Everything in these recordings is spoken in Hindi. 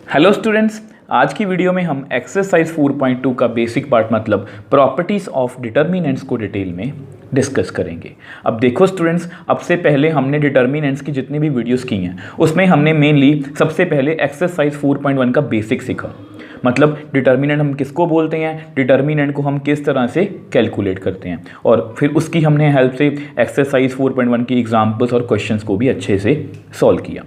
हेलो स्टूडेंट्स, आज की वीडियो में हम एक्सरसाइज 4.2 का बेसिक पार्ट मतलब प्रॉपर्टीज़ ऑफ डिटर्मिनेंट्स को डिटेल में डिस्कस करेंगे। अब देखो स्टूडेंट्स, अब से पहले हमने डिटर्मिनेंट्स की जितनी भी वीडियोस की हैं उसमें हमने मेनली सबसे पहले एक्सरसाइज 4.1 का बेसिक सीखा। मतलब डिटर्मिनेंट हम किसको बोलते हैं, डिटर्मिनेंट को हम किस तरह से कैलकुलेट करते हैं, और फिर उसकी हमने हेल्प से एक्सरसाइज 4.1 की एग्जाम्पल्स और क्वेश्चंस को भी अच्छे से सॉल्व किया।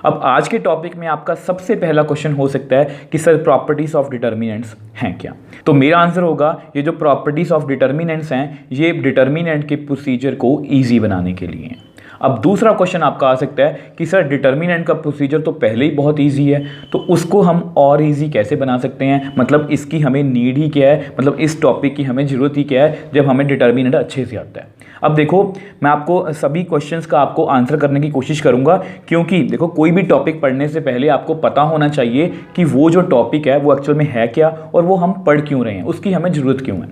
अब आज के टॉपिक में आपका सबसे पहला क्वेश्चन हो सकता है कि सर प्रॉपर्टीज़ ऑफ डिटर्मिनेंट्स हैं क्या। तो मेरा आंसर होगा ये जो प्रॉपर्टीज़ ऑफ डिटर्मिनेंट्स हैं ये डिटर्मिनेंट के प्रोसीजर को ईजी बनाने के लिए हैं। अब दूसरा क्वेश्चन आपका आ सकता है कि सर डिटर्मिनेंट का प्रोसीजर तो पहले ही बहुत ईजी है, तो उसको हम और ईजी कैसे बना सकते हैं, मतलब इसकी हमें नीड ही क्या है, मतलब इस टॉपिक की हमें ज़रूरत ही क्या है जब हमें डिटर्मिनेंट अच्छे से आता है। अब देखो, मैं आपको सभी क्वेश्चंस का आपको आंसर करने की कोशिश करूंगा, क्योंकि देखो कोई भी टॉपिक पढ़ने से पहले आपको पता होना चाहिए कि वो जो टॉपिक है वो एक्चुअल में है क्या और वो हम पढ़ क्यों रहे हैं, उसकी हमें ज़रूरत क्यों है।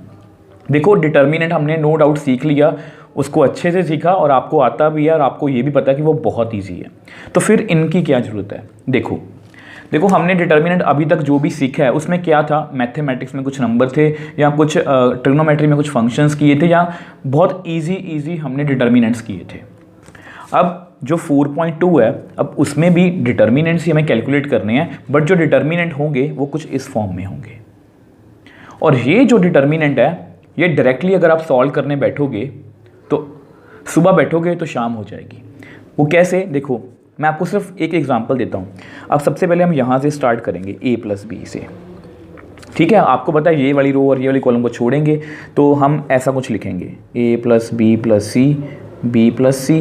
देखो डिटर्मिनेंट हमने नो डाउट सीख लिया, उसको अच्छे से सीखा और आपको आता भी है और आपको ये भी पता है कि वो बहुत ईजी है। तो फिर इनकी क्या ज़रूरत है। देखो हमने डिटर्मिनेंट अभी तक जो भी सीखा है उसमें क्या था, मैथमेटिक्स में कुछ नंबर थे या कुछ ट्रिग्नोमेट्री में कुछ फंक्शंस किए थे या बहुत इजी हमने डिटर्मिनेंट्स किए थे। अब जो 4.2 है, अब उसमें भी डिटर्मिनेंट्स ही हमें कैलकुलेट करने हैं, बट जो डिटर्मिनेंट होंगे वो कुछ इस फॉर्म में होंगे। और ये जो डिटर्मिनेंट है ये डायरेक्टली अगर आप सॉल्व करने बैठोगे तो सुबह बैठोगे तो शाम हो जाएगी। वो कैसे, देखो मैं आपको सिर्फ एक एग्जांपल देता हूँ। अब सबसे पहले हम यहाँ से स्टार्ट करेंगे a + b से, ठीक है। आपको पता है ये वाली रो और ये वाली कॉलम को छोड़ेंगे तो हम ऐसा कुछ लिखेंगे a + b + c b + c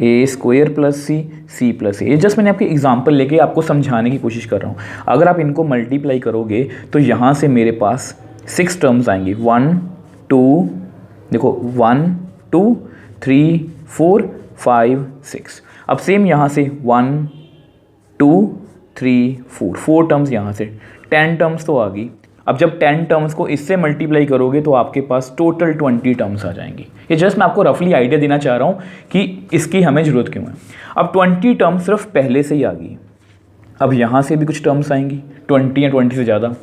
a² + c c + a। ये जस्ट मैंने आपकी एग्जांपल लेके आपको समझाने की कोशिश कर रहा हूँ। अगर आप इनको मल्टीप्लाई करोगे तो यहाँ से मेरे पास 6 टर्म्स आएंगी, 1 2, देखो 1 2 3 4 5 6। अब सेम यहाँ से 1 2 3 4 टर्म्स, यहाँ से 10 टर्म्स तो आ गई। अब जब 10 टर्म्स को इससे मल्टीप्लाई करोगे तो आपके पास टोटल 20 टर्म्स आ जाएंगी। ये जस्ट मैं आपको रफली आइडिया देना चाह रहा हूँ कि इसकी हमें ज़रूरत क्यों है। अब 20 टर्म्स सिर्फ पहले से ही आ गई। अब यहाँ से भी कुछ टर्म्स आएंगी 20 या 20 से ज़्यादा।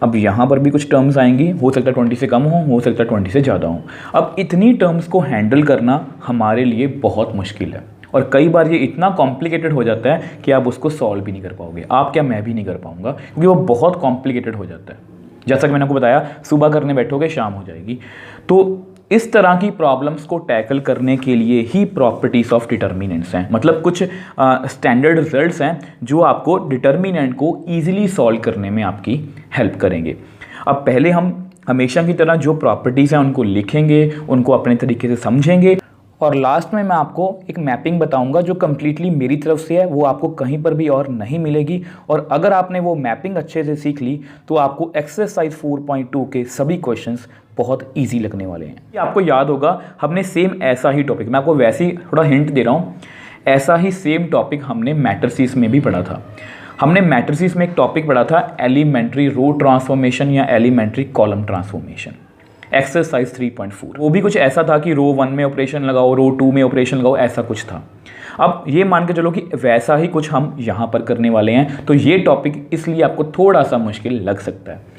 अब यहाँ पर भी कुछ टर्म्स आएंगी, हो सकता है 20 से कम हो सकता है 20 से ज़्यादा हो। अब इतनी टर्म्स को हैंडल करना हमारे लिए बहुत मुश्किल है और कई बार ये इतना कॉम्प्लिकेटेड हो जाता है कि आप उसको सॉल्व भी नहीं कर पाओगे। आप क्या, मैं भी नहीं कर पाऊंगा, क्योंकि वो बहुत कॉम्प्लिकेटेड हो जाता है। जैसा कि मैंने आपको बताया, सुबह करने बैठोगे शाम हो जाएगी। तो इस तरह की प्रॉब्लम्स को टैकल करने के लिए ही प्रॉपर्टीज़ ऑफ डिटर्मिनेंट्स हैं, मतलब कुछ स्टैंडर्ड रिजल्ट्स हैं जो आपको डिटर्मिनेंट को ईजिली सॉल्व करने में आपकी हेल्प करेंगे। अब पहले हम हमेशा की तरह जो प्रॉपर्टीज़ हैं उनको लिखेंगे, उनको अपने तरीके से समझेंगे और लास्ट में मैं आपको एक मैपिंग बताऊंगा जो कम्प्लीटली मेरी तरफ से है, वो आपको कहीं पर भी और नहीं मिलेगी। और अगर आपने वो मैपिंग अच्छे से सीख ली तो आपको एक्सरसाइज 4.2 के सभी क्वेश्चंस बहुत इजी लगने वाले हैं। ये आपको याद होगा हमने सेम ऐसा ही टॉपिक, मैं आपको वैसे ही थोड़ा हिंट दे रहा हूँ, ऐसा ही सेम टॉपिक हमने मैट्रिसेस में भी पढ़ा था। हमने मैट्रिसेस में एक टॉपिक पढ़ा था एलिमेंट्री रो ट्रांसफॉर्मेशन या एलिमेंट्री कॉलम ट्रांसफॉर्मेशन, एक्सरसाइज 3.4। वो भी कुछ ऐसा था कि रो 1 में ऑपरेशन लगाओ, रो 2 में ऑपरेशन लगाओ, ऐसा कुछ था। अब ये मान के चलो कि वैसा ही कुछ हम यहाँ पर करने वाले हैं, तो ये टॉपिक इसलिए आपको थोड़ा सा मुश्किल लग सकता है,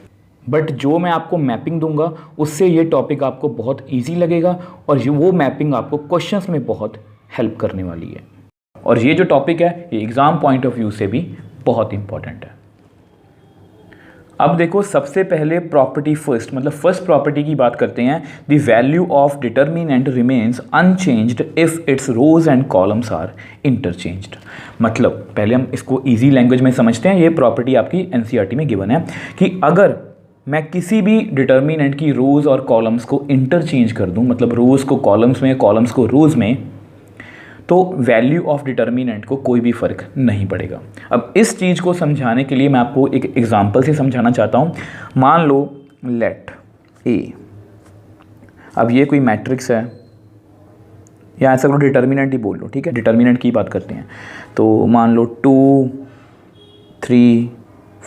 बट जो मैं आपको मैपिंग दूंगा उससे ये टॉपिक आपको बहुत ईजी लगेगा और वो मैपिंग आपको क्वेश्चंस में बहुत हेल्प करने वाली है। और ये जो टॉपिक है ये एग्ज़ाम पॉइंट ऑफ व्यू से भी बहुत इंपॉर्टेंट है। अब देखो सबसे पहले प्रॉपर्टी फर्स्ट, मतलब फर्स्ट प्रॉपर्टी की बात करते हैं। The value of determinant remains unchanged if its rows and columns are interchanged. मतलब पहले हम इसको इजी लैंग्वेज में समझते हैं। ये प्रॉपर्टी आपकी एनसीईआरटी में गिवन है कि अगर मैं किसी भी डिटर्मिनेंट की रोज और कॉलम्स को इंटरचेंज कर दूं, मतलब रोज को कॉलम्स में, कॉलम्स को रोज में, तो वैल्यू ऑफ डिटर्मिनेंट को कोई भी फ़र्क नहीं पड़ेगा। अब इस चीज़ को समझाने के लिए मैं आपको एक एग्जांपल से समझाना चाहता हूँ। मान लो लेट ए, अब ये कोई मैट्रिक्स है या ऐसा करो डिटर्मिनेंट ही बोल लो, ठीक है, डिटर्मिनेंट की बात करते हैं। तो मान लो 2 3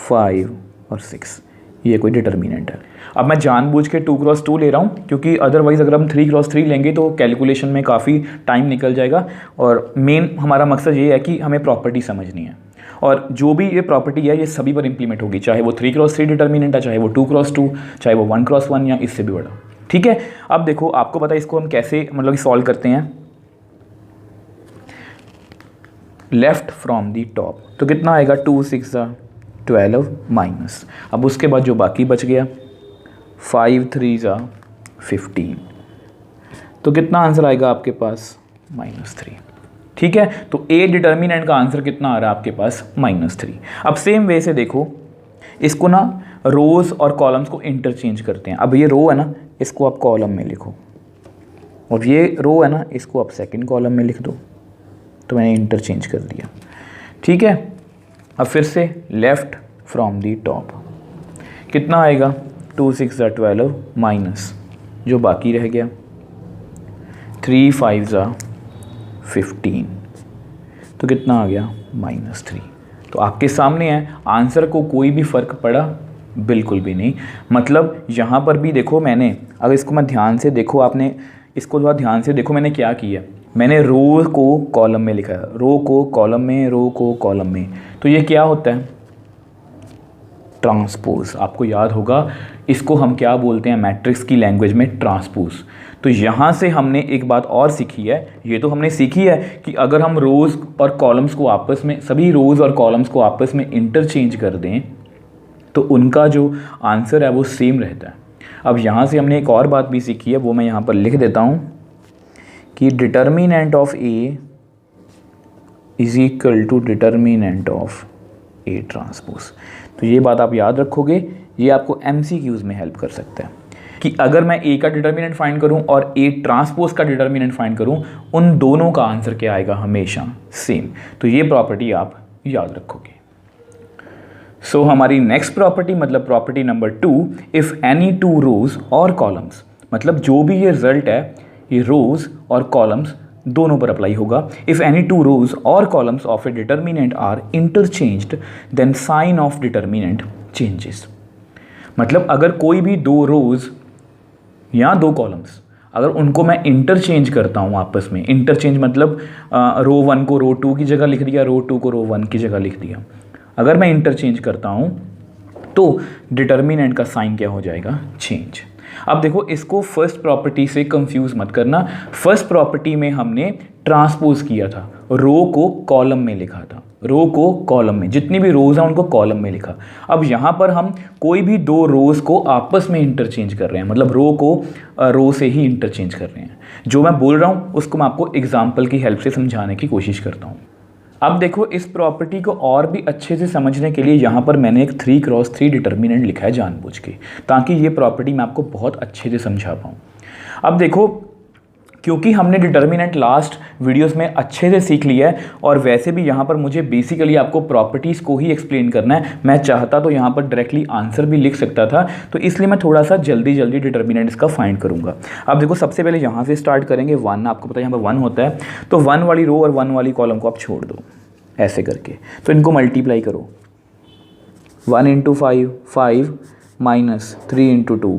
5 और 6, ये कोई डिटर्मिनेंट है। अब मैं जानबूझ के 2x2 ले रहा हूँ क्योंकि अदरवाइज़ अगर हम 3x3 लेंगे तो कैलकुलेशन में काफ़ी टाइम निकल जाएगा और मेन हमारा मकसद ये है कि हमें प्रॉपर्टी समझनी है। और जो भी ये प्रॉपर्टी है ये सभी पर इंप्लीमेंट होगी, चाहे वो 3x3 डिटर्मिनेंट है, चाहे वो 2x2, चाहे वो 1x1 या इससे भी बड़ा। ठीक है, अब देखो आपको पता है इसको हम कैसे मतलब सॉल्व करते हैं। लेफ्ट फ्रॉम दी टॉप, तो कितना आएगा 2 6 12 माइनस, अब उसके बाद जो बाकी बच गया 5 3 15, तो कितना आंसर आएगा आपके पास -3। ठीक है, तो ए डिटर्मिनेंट का आंसर कितना आ रहा है आपके पास -3। अब सेम वे से देखो इसको ना रोज़ और कॉलम्स को इंटरचेंज करते हैं। अब ये रो है ना, इसको आप कॉलम में लिखो, और ये रो है ना, इसको आप सेकंड कॉलम में लिख दो। तो मैंने इंटरचेंज कर दिया। ठीक है, अब फिर से लेफ़्ट फ्रॉम दी टॉप, कितना आएगा 2 6 12 माइनस जो बाकी रह गया 3 5 15, तो कितना आ गया -3। तो आपके सामने है, आंसर को कोई भी फ़र्क पड़ा? बिल्कुल भी नहीं। मतलब यहाँ पर भी देखो, मैंने अगर इसको मैं ध्यान से देखो, आपने इसको थोड़ा ध्यान से देखो, मैंने क्या किया, मैंने रो को कॉलम में लिखा है, रो को कॉलम में, रो को कॉलम में। तो ये क्या होता है? ट्रांसपोज। आपको याद होगा इसको हम क्या बोलते हैं मैट्रिक्स की लैंग्वेज में? ट्रांसपोज। तो यहाँ से हमने एक बात और सीखी है, ये तो हमने सीखी है कि अगर हम रोज़ और कॉलम्स को आपस में, सभी रोज़ और कॉलम्स को आपस में इंटरचेंज कर दें तो उनका जो आंसर है वो सेम रहता है। अब यहाँ से हमने एक और बात भी सीखी है, वो मैं यहाँ पर लिख देता हूँ कि determinant of A is equal to determinant of A transpose. तो ये बात आप याद रखोगे, ये आपको MCQs में हेल्प कर सकता है कि अगर मैं ए का डिटर्मिनेंट फाइंड करूं और ए ट्रांसपोज का डिटर्मिनेंट फाइंड करूं, उन दोनों का आंसर क्या आएगा? हमेशा सेम। तो ये प्रॉपर्टी आप याद रखोगे। सो हमारी नेक्स्ट प्रॉपर्टी मतलब property number 2, if any 2 rows और कॉलम्स, मतलब जो भी ये रिजल्ट है ये रोज और कॉलम्स दोनों पर अप्लाई होगा। इफ़ एनी 2 रोज और columns of a determinant are interchanged then sign of determinant changes. मतलब अगर कोई भी 2 रोज या 2 कॉलम्स, अगर उनको मैं इंटरचेंज करता हूँ आपस में, इंटरचेंज मतलब रो 1 को रो 2 की जगह लिख दिया, रो 2 को रो 1 की जगह लिख दिया, अगर मैं इंटरचेंज करता हूँ तो डिटर्मिनेंट का साइन क्या हो जाएगा? चेंज। अब देखो इसको फर्स्ट प्रॉपर्टी से कंफ्यूज मत करना। फर्स्ट प्रॉपर्टी में हमने ट्रांसपोज किया था, रो को कॉलम में लिखा था, रो को कॉलम में, जितनी भी रोज हैं उनको कॉलम में लिखा। अब यहाँ पर हम कोई भी 2 रोज को आपस में इंटरचेंज कर रहे हैं, मतलब रो को रो से ही इंटरचेंज कर रहे हैं। जो मैं बोल रहा हूँ उसको मैं आपको एग्जाम्पल की हेल्प से समझाने की कोशिश करता हूँ। अब देखो इस प्रॉपर्टी को और भी अच्छे से समझने के लिए यहाँ पर मैंने एक 3x3 डिटर्मिनेंट लिखा है जानबूझ के, ताकि ये प्रॉपर्टी मैं आपको बहुत अच्छे से समझा पाऊँ। अब देखो क्योंकि हमने डिटर्मिनेंट लास्ट वीडियोस में अच्छे से सीख लिया है और वैसे भी यहाँ पर मुझे बेसिकली आपको प्रॉपर्टीज़ को ही एक्सप्लेन करना है, मैं चाहता तो यहाँ पर डायरेक्टली आंसर भी लिख सकता था, तो इसलिए मैं थोड़ा सा जल्दी जल्दी डिटर्मिनेंट इसका फाइंड करूँगा। अब देखो सबसे पहले यहाँ से स्टार्ट करेंगे 1, आपको पता है यहाँ पर 1 होता है, तो 1 वाली रो और 1 वाली कॉलम को आप छोड़ दो ऐसे करके, तो इनको मल्टीप्लाई करो 1 × 5 5 माइनस 3 × 2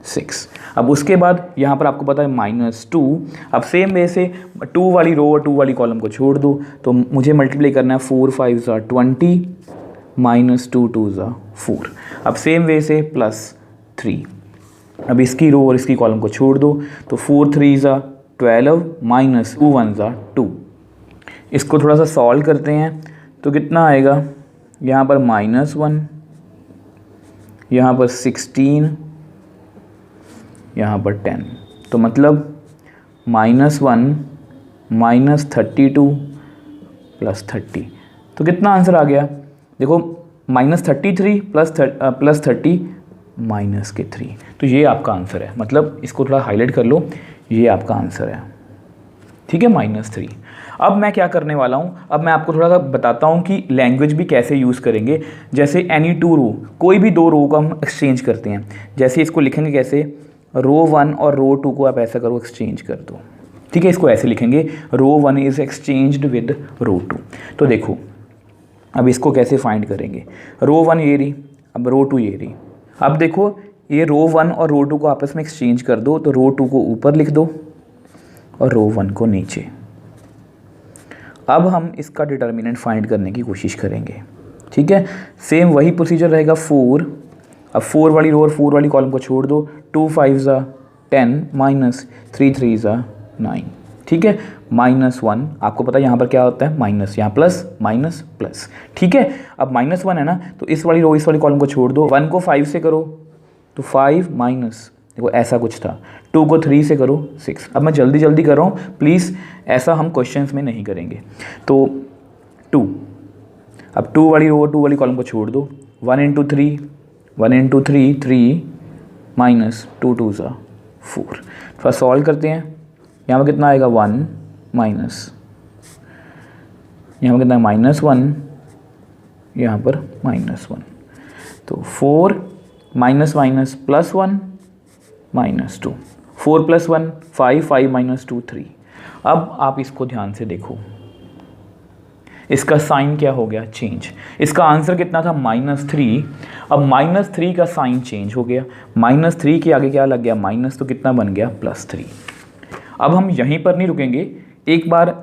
6। अब उसके बाद यहाँ पर आपको पता है -2। अब सेम वे से 2 वाली रो और 2 वाली कॉलम को छोड़ दो, तो मुझे मल्टीप्लाई करना है 4 5 20 -2 2 4। अब सेम वे से +3। अब इसकी रो और इसकी कॉलम को छोड़ दो, तो 4 3 12 -2 1 2। इसको थोड़ा सा सॉल्व करते हैं तो कितना आएगा? यहाँ पर -1, यहाँ पर 16, यहाँ पर 10, तो मतलब -1 -32 +30, तो कितना आंसर आ गया? देखो -33 + 30 -3, तो ये आपका आंसर है। मतलब इसको थोड़ा हाईलाइट कर लो, ये आपका आंसर है। ठीक है, -3। अब मैं क्या करने वाला हूँ, अब मैं आपको थोड़ा सा बताता हूँ कि लैंग्वेज भी कैसे यूज़ करेंगे। जैसे एनी 2 रो, कोई भी 2 रो को हम एक्सचेंज करते हैं, जैसे इसको लिखेंगे कैसे? रो 1 और रो 2 को आप ऐसा करो एक्सचेंज कर दो। ठीक है, इसको ऐसे लिखेंगे रो 1 इज़ एक्सचेंज्ड विद रो 2। तो देखो अब इसको कैसे फाइंड करेंगे? रो 1 ये रही, अब रो 2 ये रही। अब देखो ये रो 1 और रो 2 को आपस में एक्सचेंज कर दो, तो रो 2 को ऊपर लिख दो और रो 1 को नीचे। अब हम इसका डिटर्मिनेंट फाइंड करने की कोशिश करेंगे, ठीक है। सेम वही प्रोसीजर रहेगा 4, अब 4 वाली रो और 4 वाली कॉलम को छोड़ दो, 2 5 10 माइनस 3 3 9, ठीक है। -1 आपको पता है यहाँ पर क्या होता है माइनस, यहाँ प्लस माइनस प्लस, ठीक है। अब -1 है ना, तो इस वाली रो इस वाली कॉलम को छोड़ दो, 1 को 5 से करो तो 5 माइनस, देखो ऐसा कुछ था, 2 को 3 से करो 6। अब मैं जल्दी जल्दी कर रहा हूँ, प्लीज़ ऐसा हम क्वेश्चंस में नहीं करेंगे। तो 2, अब 2 वाली रो 2 वाली कॉलम को छोड़ दो, 1 × 3 1 × 3 3 माइनस 2 2 4। थोड़ा सॉल्व करते हैं, यहाँ पर कितना आएगा 1 माइनस, यहाँ पर कितना -1, यहाँ पर -1, तो 4 माइनस माइनस +1 -2, 4 + 1 5 5 - 2 3। अब आप इसको ध्यान से देखो, इसका साइन क्या हो गया चेंज, इसका आंसर कितना था -3, अब -3 का साइन चेंज हो गया, -3 के आगे क्या लग गया माइनस, तो कितना बन गया +3। अब हम यहीं पर नहीं रुकेंगे, एक बार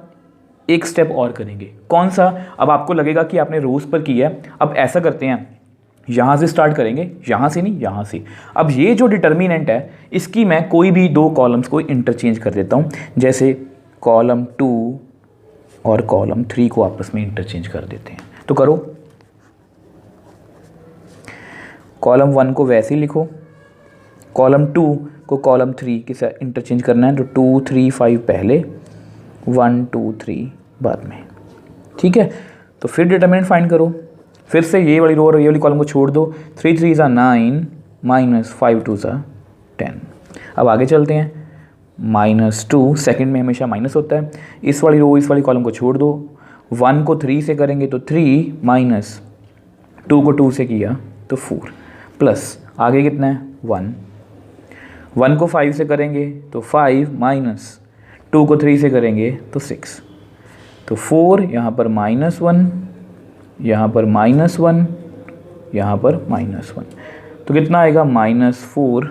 एक स्टेप और करेंगे। कौन सा? अब आपको लगेगा कि आपने रोज़ पर किया है, अब ऐसा करते हैं, यहाँ से स्टार्ट करेंगे, यहाँ से नहीं, यहाँ से। अब ये जो डिटर्मिनेंट है इसकी मैं कोई भी 2 कॉलम्स को इंटरचेंज कर देता हूँ, जैसे कॉलम 2 और कॉलम 3 को आपस में इंटरचेंज कर देते हैं। तो करो, कॉलम 1 को वैसे ही लिखो, कॉलम 2 को कॉलम 3 के साथ इंटरचेंज करना है, तो 2 3 5 पहले, 1 2 3 बाद में, ठीक है। तो फिर डिटर्मिनेंट फाइंड करो, फिर से ये वाली रो और ये वाली कॉलम को छोड़ दो, 3 3 9 माइनस 5 2 10। अब आगे चलते हैं, -2 सेकंड में हमेशा माइनस होता है, इस वाली रो इस वाली कॉलम को छोड़ दो, 1 को 3 से करेंगे तो 3 माइनस 2 को 2 से किया तो 4 प्लस आगे कितना है 1, 1 को 5 से करेंगे तो 5 माइनस 2 को 3 से करेंगे तो 6, तो 4 यहाँ पर -1, यहाँ पर -1, यहाँ पर -1, तो कितना आएगा -4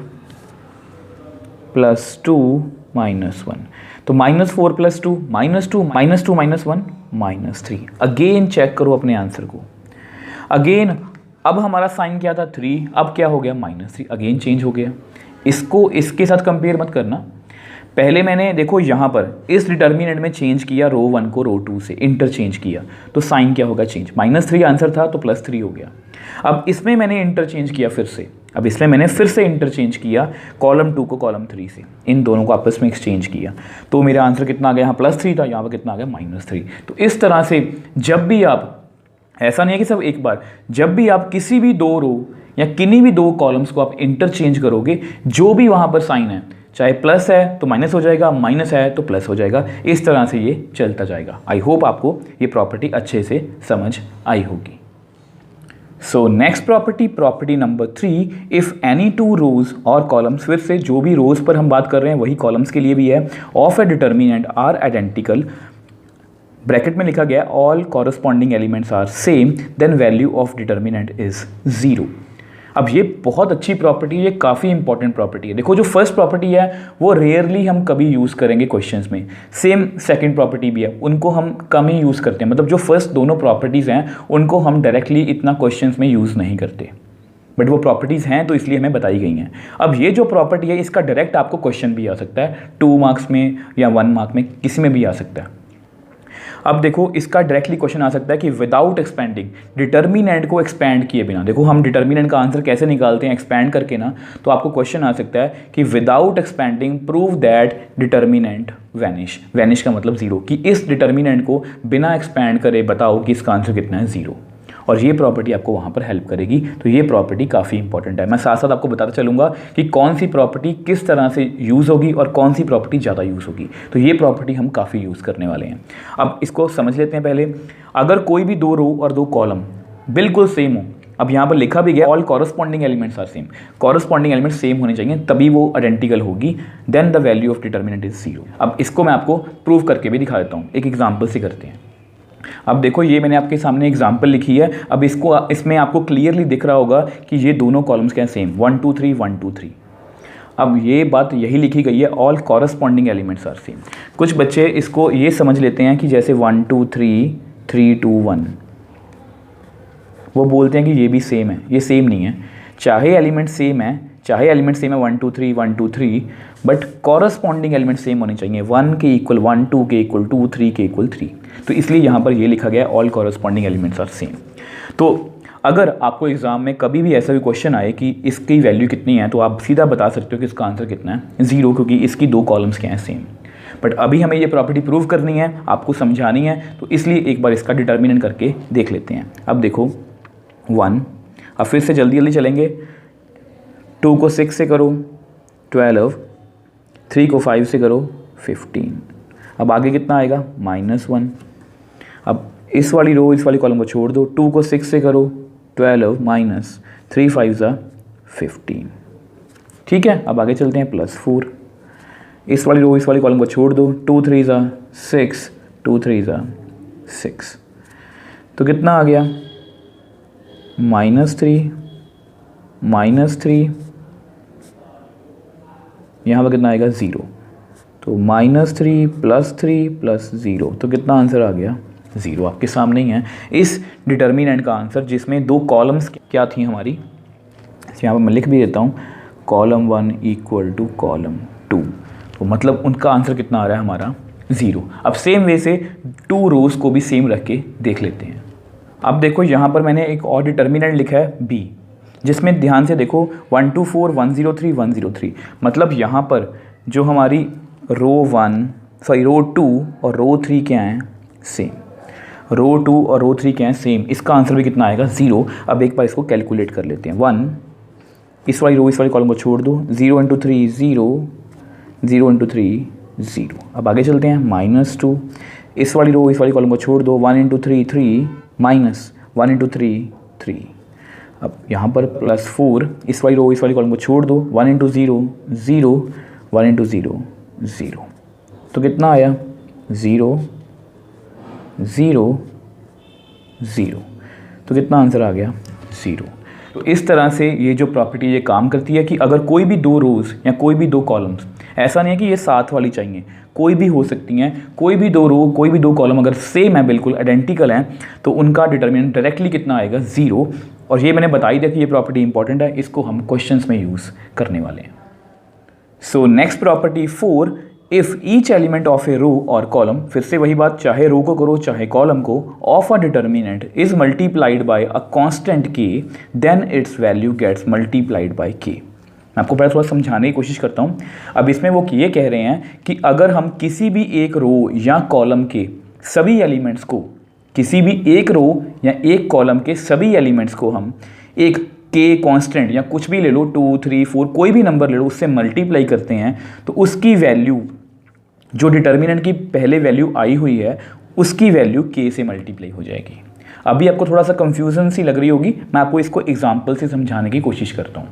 + 2 -1, तो -4 + 2 -2 -1 -3। अगेन चेक करो अपने आंसर को, अगेन अब हमारा साइन क्या था 3, अब क्या हो गया -3, अगेन चेंज हो गया। इसको इसके साथ कंपेयर मत करना, पहले मैंने देखो यहाँ पर इस डिटर्मिनेंट में चेंज किया, रो 1 को रो 2 से इंटरचेंज किया, तो साइन क्या होगा चेंज, -3 आंसर था तो +3 हो गया। अब इसमें मैंने इंटरचेंज किया फिर से, अब इसमें मैंने फिर से इंटरचेंज किया कॉलम 2 को कॉलम 3 से, इन दोनों को आपस में एक्सचेंज किया, तो मेरा आंसर कितना आ गया, यहाँ +3 था, यहाँ पर कितना आ गया -3। तो इस तरह से जब भी आप, ऐसा नहीं है कि सब एक बार, जब भी आप किसी भी 2 रो या किन्हीं भी 2 कॉलम्स को आप इंटरचेंज करोगे, जो भी वहाँ पर साइन है, चाहे प्लस है तो माइनस हो जाएगा, माइनस है तो प्लस हो जाएगा, इस तरह से ये चलता जाएगा। आई होप आपको ये प्रॉपर्टी अच्छे से समझ आई होगी। सो next property number 3, if any 2 rows और कॉलम्स, फिर से जो भी रोज पर हम बात कर रहे हैं वही कॉलम्स के लिए भी है, of a determinant are identical, bracket में लिखा गया all corresponding elements are same, then value of determinant is 0। अब ये बहुत अच्छी प्रॉपर्टी है, ये काफ़ी इंपॉर्टेंट प्रॉपर्टी है। देखो जो फर्स्ट प्रॉपर्टी है वो रेयरली हम कभी यूज़ करेंगे क्वेश्चंस में, सेम सेकंड प्रॉपर्टी भी है, उनको हम कम ही यूज़ करते हैं, मतलब जो फर्स्ट दोनों प्रॉपर्टीज़ हैं उनको हम डायरेक्टली इतना क्वेश्चंस में यूज़ नहीं करते, बट वो प्रॉपर्टीज़ हैं तो इसलिए हमें बताई गई हैं। अब ये जो प्रॉपर्टी है इसका डायरेक्ट आपको क्वेश्चन भी आ सकता है, 2 मार्क्स में या 1 मार्क में, किसी में भी आ सकता है। अब देखो इसका डायरेक्टली क्वेश्चन आ सकता है कि विदाउट एक्सपेंडिंग, डिटर्मिनेंट को एक्सपैंड किए बिना, देखो हम डिटर्मिनेंट का आंसर कैसे निकालते हैं एक्सपैंड करके ना, तो आपको क्वेश्चन आ सकता है कि without expanding prove that determinant vanish, vanish का मतलब 0, कि इस डिटर्मिनेंट को बिना एक्सपैंड करे बताओ कि इसका आंसर कितना है 0, और ये प्रॉपर्टी आपको वहाँ पर हेल्प करेगी। तो ये प्रॉपर्टी काफ़ी इंपॉर्टेंट है। मैं साथ साथ आपको बताता चलूँगा कि कौन सी प्रॉपर्टी किस तरह से यूज़ होगी और कौन सी प्रॉपर्टी ज़्यादा यूज़ होगी। तो ये प्रॉपर्टी हम काफ़ी यूज़ करने वाले हैं। अब इसको समझ लेते हैं पहले। अगर कोई भी 2 रो और 2 कॉलम बिल्कुल सेम हो, अब यहाँ पर लिखा भी गया all corresponding elements are same, corresponding elements same होने चाहिए तभी वो आइडेंटिकल होगी, then the value of determinant is 0। अब इसको मैं आपको प्रूव करके भी दिखा देता हूँ, एक एग्जाम्पल से करते हैं। अब देखो ये मैंने आपके सामने एग्जाम्पल लिखी है। अब इसमें आपको क्लियरली दिख रहा होगा कि ये दोनों कॉलम्स क्या हैं, सेम 1 2 3 1 2 3। अब ये बात यही लिखी गई है, all corresponding elements are same. कुछ बच्चे इसको ये समझ लेते हैं कि जैसे 1 2 3 3 2 1, वो बोलते हैं कि ये भी सेम है। ये सेम नहीं है, चाहे एलिमेंट सेम है 1 2 3 1 2 3, बट कॉरस्पॉन्डिंग एलिमेंट सेम होने चाहिए। 1 के इक्वल 1, 2 के इक्वल 2, 3 के इक्वल 3। तो इसलिए यहाँ पर ये लिखा गया है all corresponding elements are same. तो अगर आपको एग्जाम में कभी भी ऐसा भी क्वेश्चन आए कि इसकी वैल्यू कितनी है, तो आप सीधा बता सकते हो कि इसका आंसर कितना है, 0, क्योंकि इसकी 2 कॉलम्स क्या हैं, सेम। बट अभी हमें ये प्रॉपर्टी प्रूव करनी है, आपको समझानी है, तो इसलिए एक बार इसका डिटर्मिनेंट करके देख लेते हैं। अब देखो 1, अब फिर से जल्दी जल्दी चलेंगे। 2 को 6 से करो 12, 3 को 5 से करो 15। अब आगे कितना आएगा, -1। अब इस वाली रो इस वाली कॉलम को छोड़ दो। 2 को 6 से करो 12 माइनस 3 5 15। ठीक है, अब आगे चलते हैं +4। इस वाली रो इस वाली कॉलम को छोड़ दो। 2 3 6, 2 3 6। तो कितना आ गया, -3 -3, यहाँ पर कितना आएगा, 0। तो -3 +3 +0, तो कितना आंसर आ गया, 0। आपके सामने ही है इस डिटर्मिनेंट का आंसर, जिसमें 2 कॉलम्स क्या थी हमारी। यहाँ पर मैं लिख भी देता हूँ, कॉलम 1 इक्वल टू कॉलम 2। तो मतलब उनका आंसर कितना आ रहा है हमारा, 0। अब सेम वे से 2 रोज़ को भी सेम रख के देख लेते हैं। अब देखो यहाँ पर मैंने एक और डिटर्मिनेंट लिखा है B, जिसमें ध्यान से देखो 1 2 4 1 0 3 1 0 3। मतलब यहाँ पर जो हमारी रो 2 और रो 3 क्या हैं, सेम। रो 2 और रो 3 क्या हैं, सेम। इसका आंसर भी कितना आएगा, 0। अब एक बार इसको कैलकुलेट कर लेते हैं। 1, इस वाली रो इस वाली कॉलम को छोड़ दो। 0 × 3 0, 0 × 3 0। अब आगे चलते हैं, -2, इस वाली रो इस वाली कॉलम को छोड़ दो। 1 × 3 3, माइनस 1 × 3 3। अब यहाँ पर +4, इस वाली रो इस वाली कॉलम को छोड़ दो। 1 × 0 0, 1 × 0 0। तो कितना आया, 0 0 0। तो कितना आंसर आ गया, 0। तो इस तरह से ये जो प्रॉपर्टी ये काम करती है कि अगर कोई भी 2 रोज़ या कोई भी 2 कॉलम्स, ऐसा नहीं है कि ये साथ वाली चाहिए, कोई भी हो सकती हैं, कोई भी 2 रो कोई भी 2 कॉलम अगर सेम है, बिल्कुल आइडेंटिकल हैं, तो उनका डिटर्मिनेंट डायरेक्टली कितना आएगा, 0। और ये मैंने बता ही दिया कि ये प्रॉपर्टी इंपॉर्टेंट है, इसको हम क्वेश्चंस में यूज़ करने वाले हैं। So next property 4, if each element of a row और कॉलम, फिर से वही बात, चाहे रो को करो चाहे कॉलम को, of a determinant is multiplied by a constant k, then its value gets multiplied by k। मैं आपको पहले थोड़ा समझाने की कोशिश करता हूँ। अब इसमें वो ये कह रहे हैं कि अगर हम किसी भी एक रो या कॉलम के सभी एलिमेंट्स को, किसी भी एक रो या एक कॉलम के सभी एलिमेंट्स को हम एक के कांस्टेंट या कुछ भी ले लो, 2 3 4 कोई भी नंबर ले लो, उससे मल्टीप्लाई करते हैं, तो उसकी वैल्यू, जो डिटर्मिनेंट की पहले वैल्यू आई हुई है, उसकी वैल्यू k से मल्टीप्लाई हो जाएगी। अभी आपको थोड़ा सा कंफ्यूजन सी लग रही होगी, मैं आपको इसको एग्जांपल से समझाने की कोशिश करता हूँ।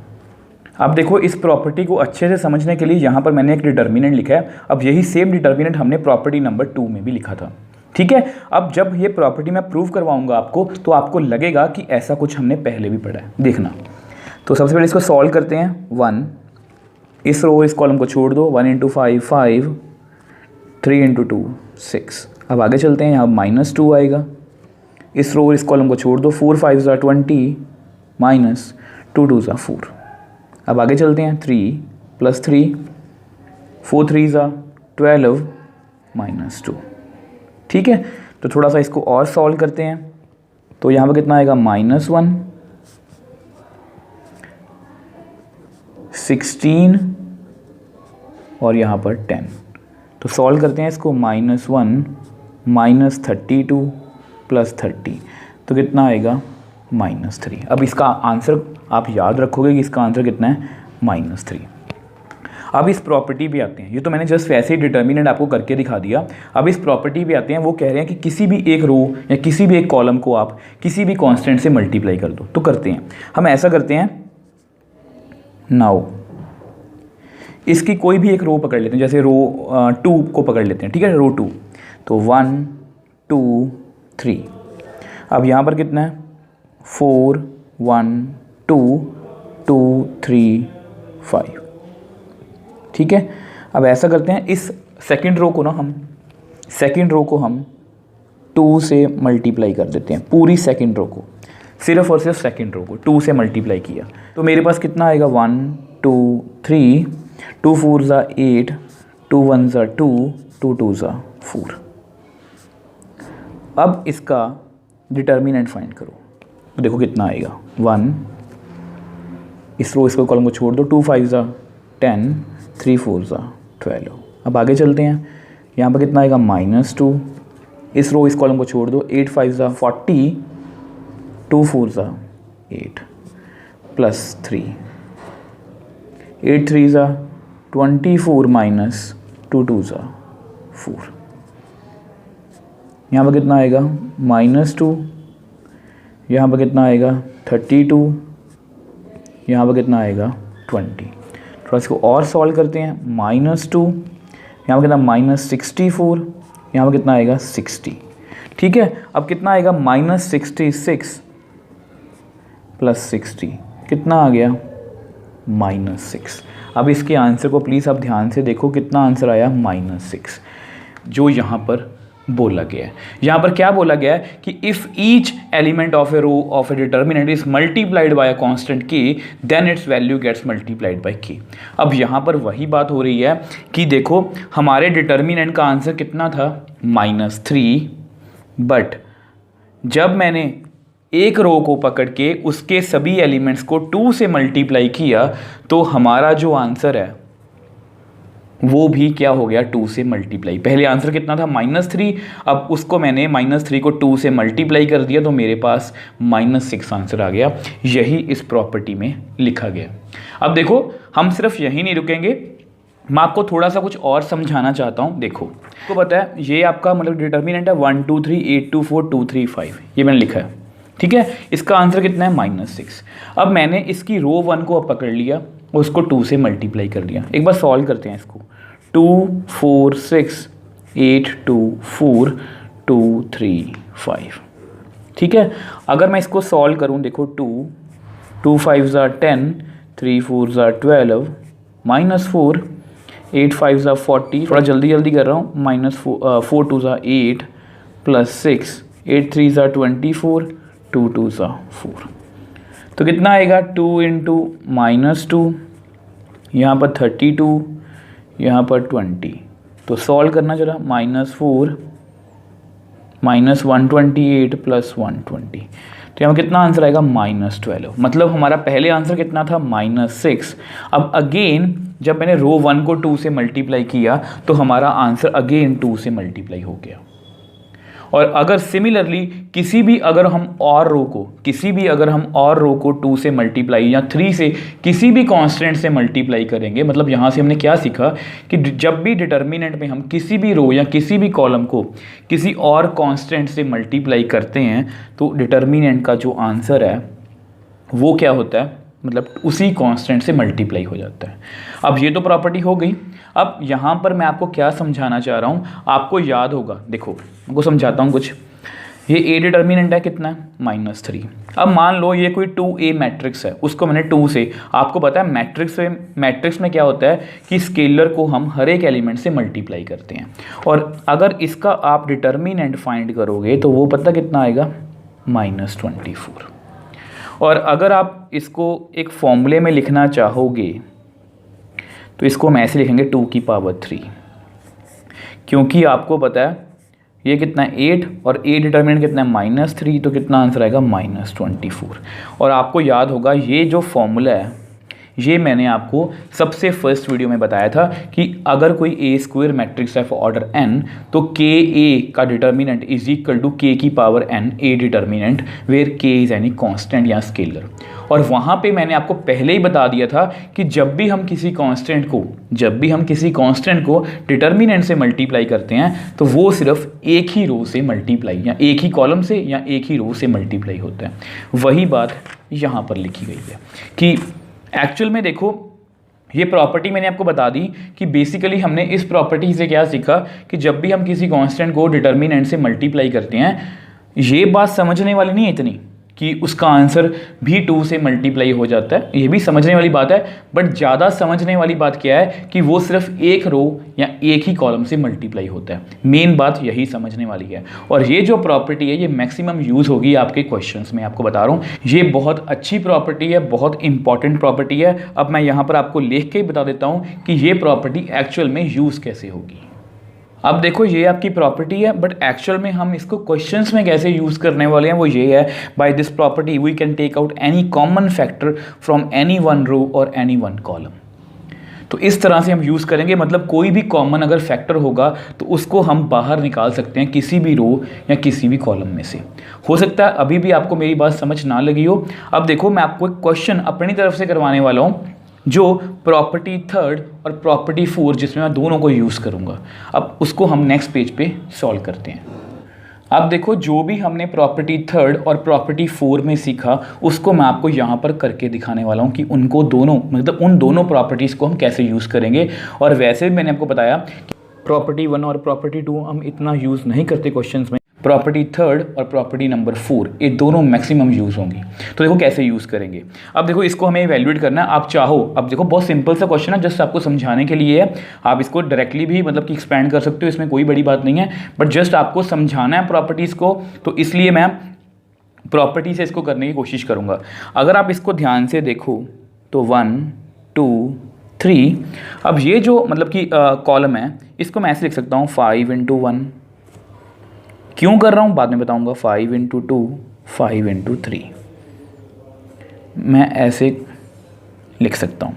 अब देखो, इस प्रॉपर्टी को अच्छे से समझने के लिए यहाँ पर मैंने एक डिटर्मिनेंट लिखा है। अब यही सेम डिटर्मिनेंट हमने प्रॉपर्टी नंबर 2 में भी लिखा था, ठीक है। अब जब ये प्रॉपर्टी मैं प्रूव करवाऊंगा आपको, तो आपको लगेगा कि ऐसा कुछ हमने पहले भी पढ़ा है। देखना, तो सबसे पहले इसको सॉल्व करते हैं। 1, इस रो इस कॉलम को छोड़ दो। 1 × 5 5, 3 × 2 6। अब आगे चलते हैं, यहाँ -2 आएगा। इस रो इस कॉलम को छोड़ दो। 4 5 20, माइनस 2 2 4। अब आगे चलते हैं, 3 + 3, 4 3 12, -2। ठीक है, तो थोड़ा सा इसको और सॉल्व करते हैं। तो यहाँ पर कितना आएगा, -1, 16 और यहाँ पर 10। तो सॉल्व करते हैं इसको। -1 -32 + 30, तो कितना आएगा, -3। अब इसका आंसर आप याद रखोगे कि इसका आंसर कितना है, -3। अब इस प्रॉपर्टी पे आते हैं। ये तो मैंने जस्ट वैसे ही डिटर्मिनेंट आपको करके दिखा दिया। अब इस प्रॉपर्टी पे आते हैं। वो कह रहे हैं कि किसी भी एक रो या किसी भी एक कॉलम को आप किसी भी कांस्टेंट से मल्टीप्लाई कर दो। तो करते हैं, हम ऐसा करते हैं। नाउ इसकी कोई भी एक रो पकड़ लेते हैं, जैसे रो 2 को पकड़ लेते हैं, ठीक है, रो 2। तो 1 2 3। अब यहाँ पर कितना है, 4 1 2 2 3 5। ठीक है, अब ऐसा करते हैं, इस सेकंड रो को हम 2 से मल्टीप्लाई कर देते हैं, पूरी सेकंड रो को, सिर्फ और सिर्फ सेकंड रो को 2 से मल्टीप्लाई किया तो मेरे पास कितना आएगा 1 2 3, 2 4 ज़ा 8, 2 1 ज़ा 2, 2 2 ज़ा 4। अब इसका डिटर्मिनेंट फाइंड करो तो देखो कितना आएगा 1, इस रो इसको कॉलम को छोड़ दो, 2 5 ज़ा 10, 3 4 ज़ा 12। अब आगे चलते हैं, यहाँ पर कितना आएगा -2, इस रो इस कॉलम को छोड़ दो, 8 5 ज़ा 40, 2 4 ज़ा 8 प्लस 3, 8 3 ज़ा 24 माइनस 2 2 ज़ा 4। यहाँ पर कितना आएगा -2, यहाँ पर कितना आएगा 32, यहाँ पर कितना आएगा 20। थोड़ा इसको और सॉल्व करते हैं, -2, यहाँ पर कितना -64, यहाँ पर कितना आएगा 60। ठीक है, अब कितना आएगा -66 प्लस 60, कितना आ गया -6। अब इसके आंसर को प्लीज़ आप ध्यान से देखो, कितना आंसर आया -6, जो यहाँ पर बोला गया है। यहाँ पर क्या बोला गया है कि if each element of a row of a determinant is multiplied by a constant k then its value gets multiplied by k. अब यहाँ पर वही बात हो रही है कि देखो हमारे डिटर्मिनेंट का आंसर कितना था -3, बट जब मैंने एक रो को पकड़ के उसके सभी एलिमेंट्स को 2 से मल्टीप्लाई किया तो हमारा जो आंसर है वो भी क्या हो गया 2 से मल्टीप्लाई। पहले आंसर कितना था -3, अब उसको मैंने -3 को 2 से मल्टीप्लाई कर दिया तो मेरे पास -6 आंसर आ गया। यही इस प्रॉपर्टी में लिखा गया। अब देखो हम सिर्फ यही नहीं रुकेंगे, मैं आपको थोड़ा सा कुछ और समझाना चाहता हूँ। देखो आपको पता है ये आपका मतलब डिटर्मिनेंट है 1 2 3 8 2 4 2 3 5, ये मैंने लिखा है। ठीक है, इसका आंसर कितना है -6। अब मैंने इसकी रो 1 को अब पकड़ लिया और उसको 2 से मल्टीप्लाई कर दिया। एक बार सॉल्व करते हैं इसको, 2 4 6 8 2 4 2 3 5। ठीक है, अगर मैं इसको सॉल्व करूं, देखो 2 5 ज़ा 10, 3 4 ज़ा 12, -4, 8 5 ज़ा 40, थोड़ा जल्दी कर रहा हूँ, -4 2 ज़ा 8 प्लस 6, 8 3 ज़ा 24, 2 2 ज़ा 4। तो कितना आएगा 2 इंटू -2, यहाँ पर 32, यहाँ पर 20। तो सॉल्व करना जरा, -4 -128 प्लस 120, तो यहाँ कितना आंसर आएगा -12। मतलब हमारा पहले आंसर कितना था -6। अब अगेन जब मैंने रो 1 को 2 से मल्टीप्लाई किया तो हमारा आंसर अगेन 2 से मल्टीप्लाई हो गया। और अगर सिमिलरली किसी भी अगर हम और रो को 2 से मल्टीप्लाई या 3 से किसी भी कांस्टेंट से मल्टीप्लाई करेंगे, मतलब यहाँ से हमने क्या सीखा कि जब भी डिटर्मिनेंट में हम किसी भी रो या किसी भी कॉलम को किसी और कांस्टेंट से मल्टीप्लाई करते हैं तो डिटर्मिनेंट का जो आंसर है वो क्या होता है, मतलब उसी कांस्टेंट से मल्टीप्लाई हो जाता है। अब ये तो प्रॉपर्टी हो गई। अब यहाँ पर मैं आपको क्या समझाना चाह रहा हूँ, आपको याद होगा, देखो आपको समझाता हूँ कुछ। ये ए डिटर्मिनेंट है कितना है -3। अब मान लो ये कोई 2A मैट्रिक्स है, उसको मैंने 2 से, आपको पता है मैट्रिक्स में क्या होता है कि स्केलर को हम हर एक एलिमेंट से मल्टीप्लाई करते हैं, और अगर इसका आप डिटर्मिनेंट फाइंड करोगे तो वो पता कितना आएगा -24। और अगर आप इसको एक फॉर्मूले में लिखना चाहोगे तो इसको हम ऐसे लिखेंगे 2 की पावर 3, क्योंकि आपको पता है ये कितना है 8 और ए डिटर्मिनेंट कितना है -3, तो कितना आंसर आएगा -24। और आपको याद होगा ये जो फॉर्मूला है ये मैंने आपको सबसे फर्स्ट वीडियो में बताया था कि अगर कोई ए स्क्वायर मैट्रिक्स है फॉर ऑर्डर n तो के ए का determinant is equal to K की power n A determinant where K is any constant या स्केलर। और वहाँ पे मैंने आपको पहले ही बता दिया था कि जब भी हम किसी कांस्टेंट को डिटर्मिनेंट से मल्टीप्लाई करते हैं तो वो सिर्फ एक ही रो से मल्टीप्लाई या एक ही कॉलम से या एक ही रो से मल्टीप्लाई होता है। वही बात यहाँ पर लिखी गई है कि एक्चुअल में देखो ये प्रॉपर्टी मैंने आपको बता दी कि बेसिकली हमने इस प्रॉपर्टी से क्या सीखा कि जब भी हम किसी कांस्टेंट को डिटर्मिनेंट से मल्टीप्लाई करते हैं, ये बात समझने वाली नहीं है इतनी कि उसका आंसर भी 2 से मल्टीप्लाई हो जाता है, ये भी समझने वाली बात है। बट ज़्यादा समझने वाली बात क्या है कि वो सिर्फ एक रो या एक ही कॉलम से मल्टीप्लाई होता है। मेन बात यही समझने वाली है। और ये जो प्रॉपर्टी है ये मैक्सिमम यूज़ होगी आपके क्वेश्चंस में, आपको बता रहा हूँ। ये बहुत अच्छी प्रॉपर्टी है, बहुत इंपॉर्टेंट प्रॉपर्टी है। अब मैं यहाँ पर आपको लिख के ही बता देता हूँ कि ये प्रॉपर्टी एक्चुअल में यूज़ कैसे होगी। अब देखो ये आपकी प्रॉपर्टी है, बट एक्चुअल में हम इसको क्वेश्चंस में कैसे यूज़ करने वाले हैं वो ये है, by this property we can take out any common factor from any one row और एनी वन कॉलम। तो इस तरह से हम यूज़ करेंगे, मतलब कोई भी कॉमन अगर फैक्टर होगा तो उसको हम बाहर निकाल सकते हैं किसी भी रो या किसी भी कॉलम में से। हो सकता है अभी भी आपको मेरी बात समझ ना लगी हो। अब देखो मैं आपको एक क्वेश्चन अपनी तरफ से करवाने वाला हूँ, जो प्रॉपर्टी थर्ड और प्रॉपर्टी 4 जिसमें मैं दोनों को यूज़ करूँगा। अब उसको हम नेक्स्ट पेज पे सॉल्व करते हैं। अब देखो जो भी हमने प्रॉपर्टी थर्ड और प्रॉपर्टी 4 में सीखा उसको मैं आपको यहाँ पर करके दिखाने वाला हूँ कि उनको दोनों, मतलब उन दोनों प्रॉपर्टीज़ को हम कैसे यूज़ करेंगे। और वैसे भी मैंने आपको बताया कि प्रॉपर्टी 1 और प्रॉपर्टी 2 हम इतना यूज़ नहीं करते क्वेश्चंस में, प्रॉपर्टी थर्ड और प्रॉपर्टी नंबर 4 ये दोनों मैक्सिमम यूज़ होंगी। तो देखो कैसे यूज़ करेंगे। अब देखो इसको हमें इवैल्यूएट करना है। आप चाहो, अब देखो बहुत सिंपल सा क्वेश्चन है, जस्ट आपको समझाने के लिए है। आप इसको डायरेक्टली भी मतलब कि एक्सपेंड कर सकते हो, इसमें कोई बड़ी बात नहीं है, बट जस्ट आपको समझाना है प्रॉपर्टीज़ को, तो इसलिए मैं प्रॉपर्टी से इसको करने की कोशिश करूँगा। अगर आप इसको ध्यान से देखो तो 1 2 3, अब ये जो मतलब कि कॉलम है इसको मैं ऐसे लिख सकता हूँ 5 × 1, क्यों कर रहा हूँ बाद में बताऊंगा, 5 × 2 5 × 3, मैं ऐसे लिख सकता हूँ।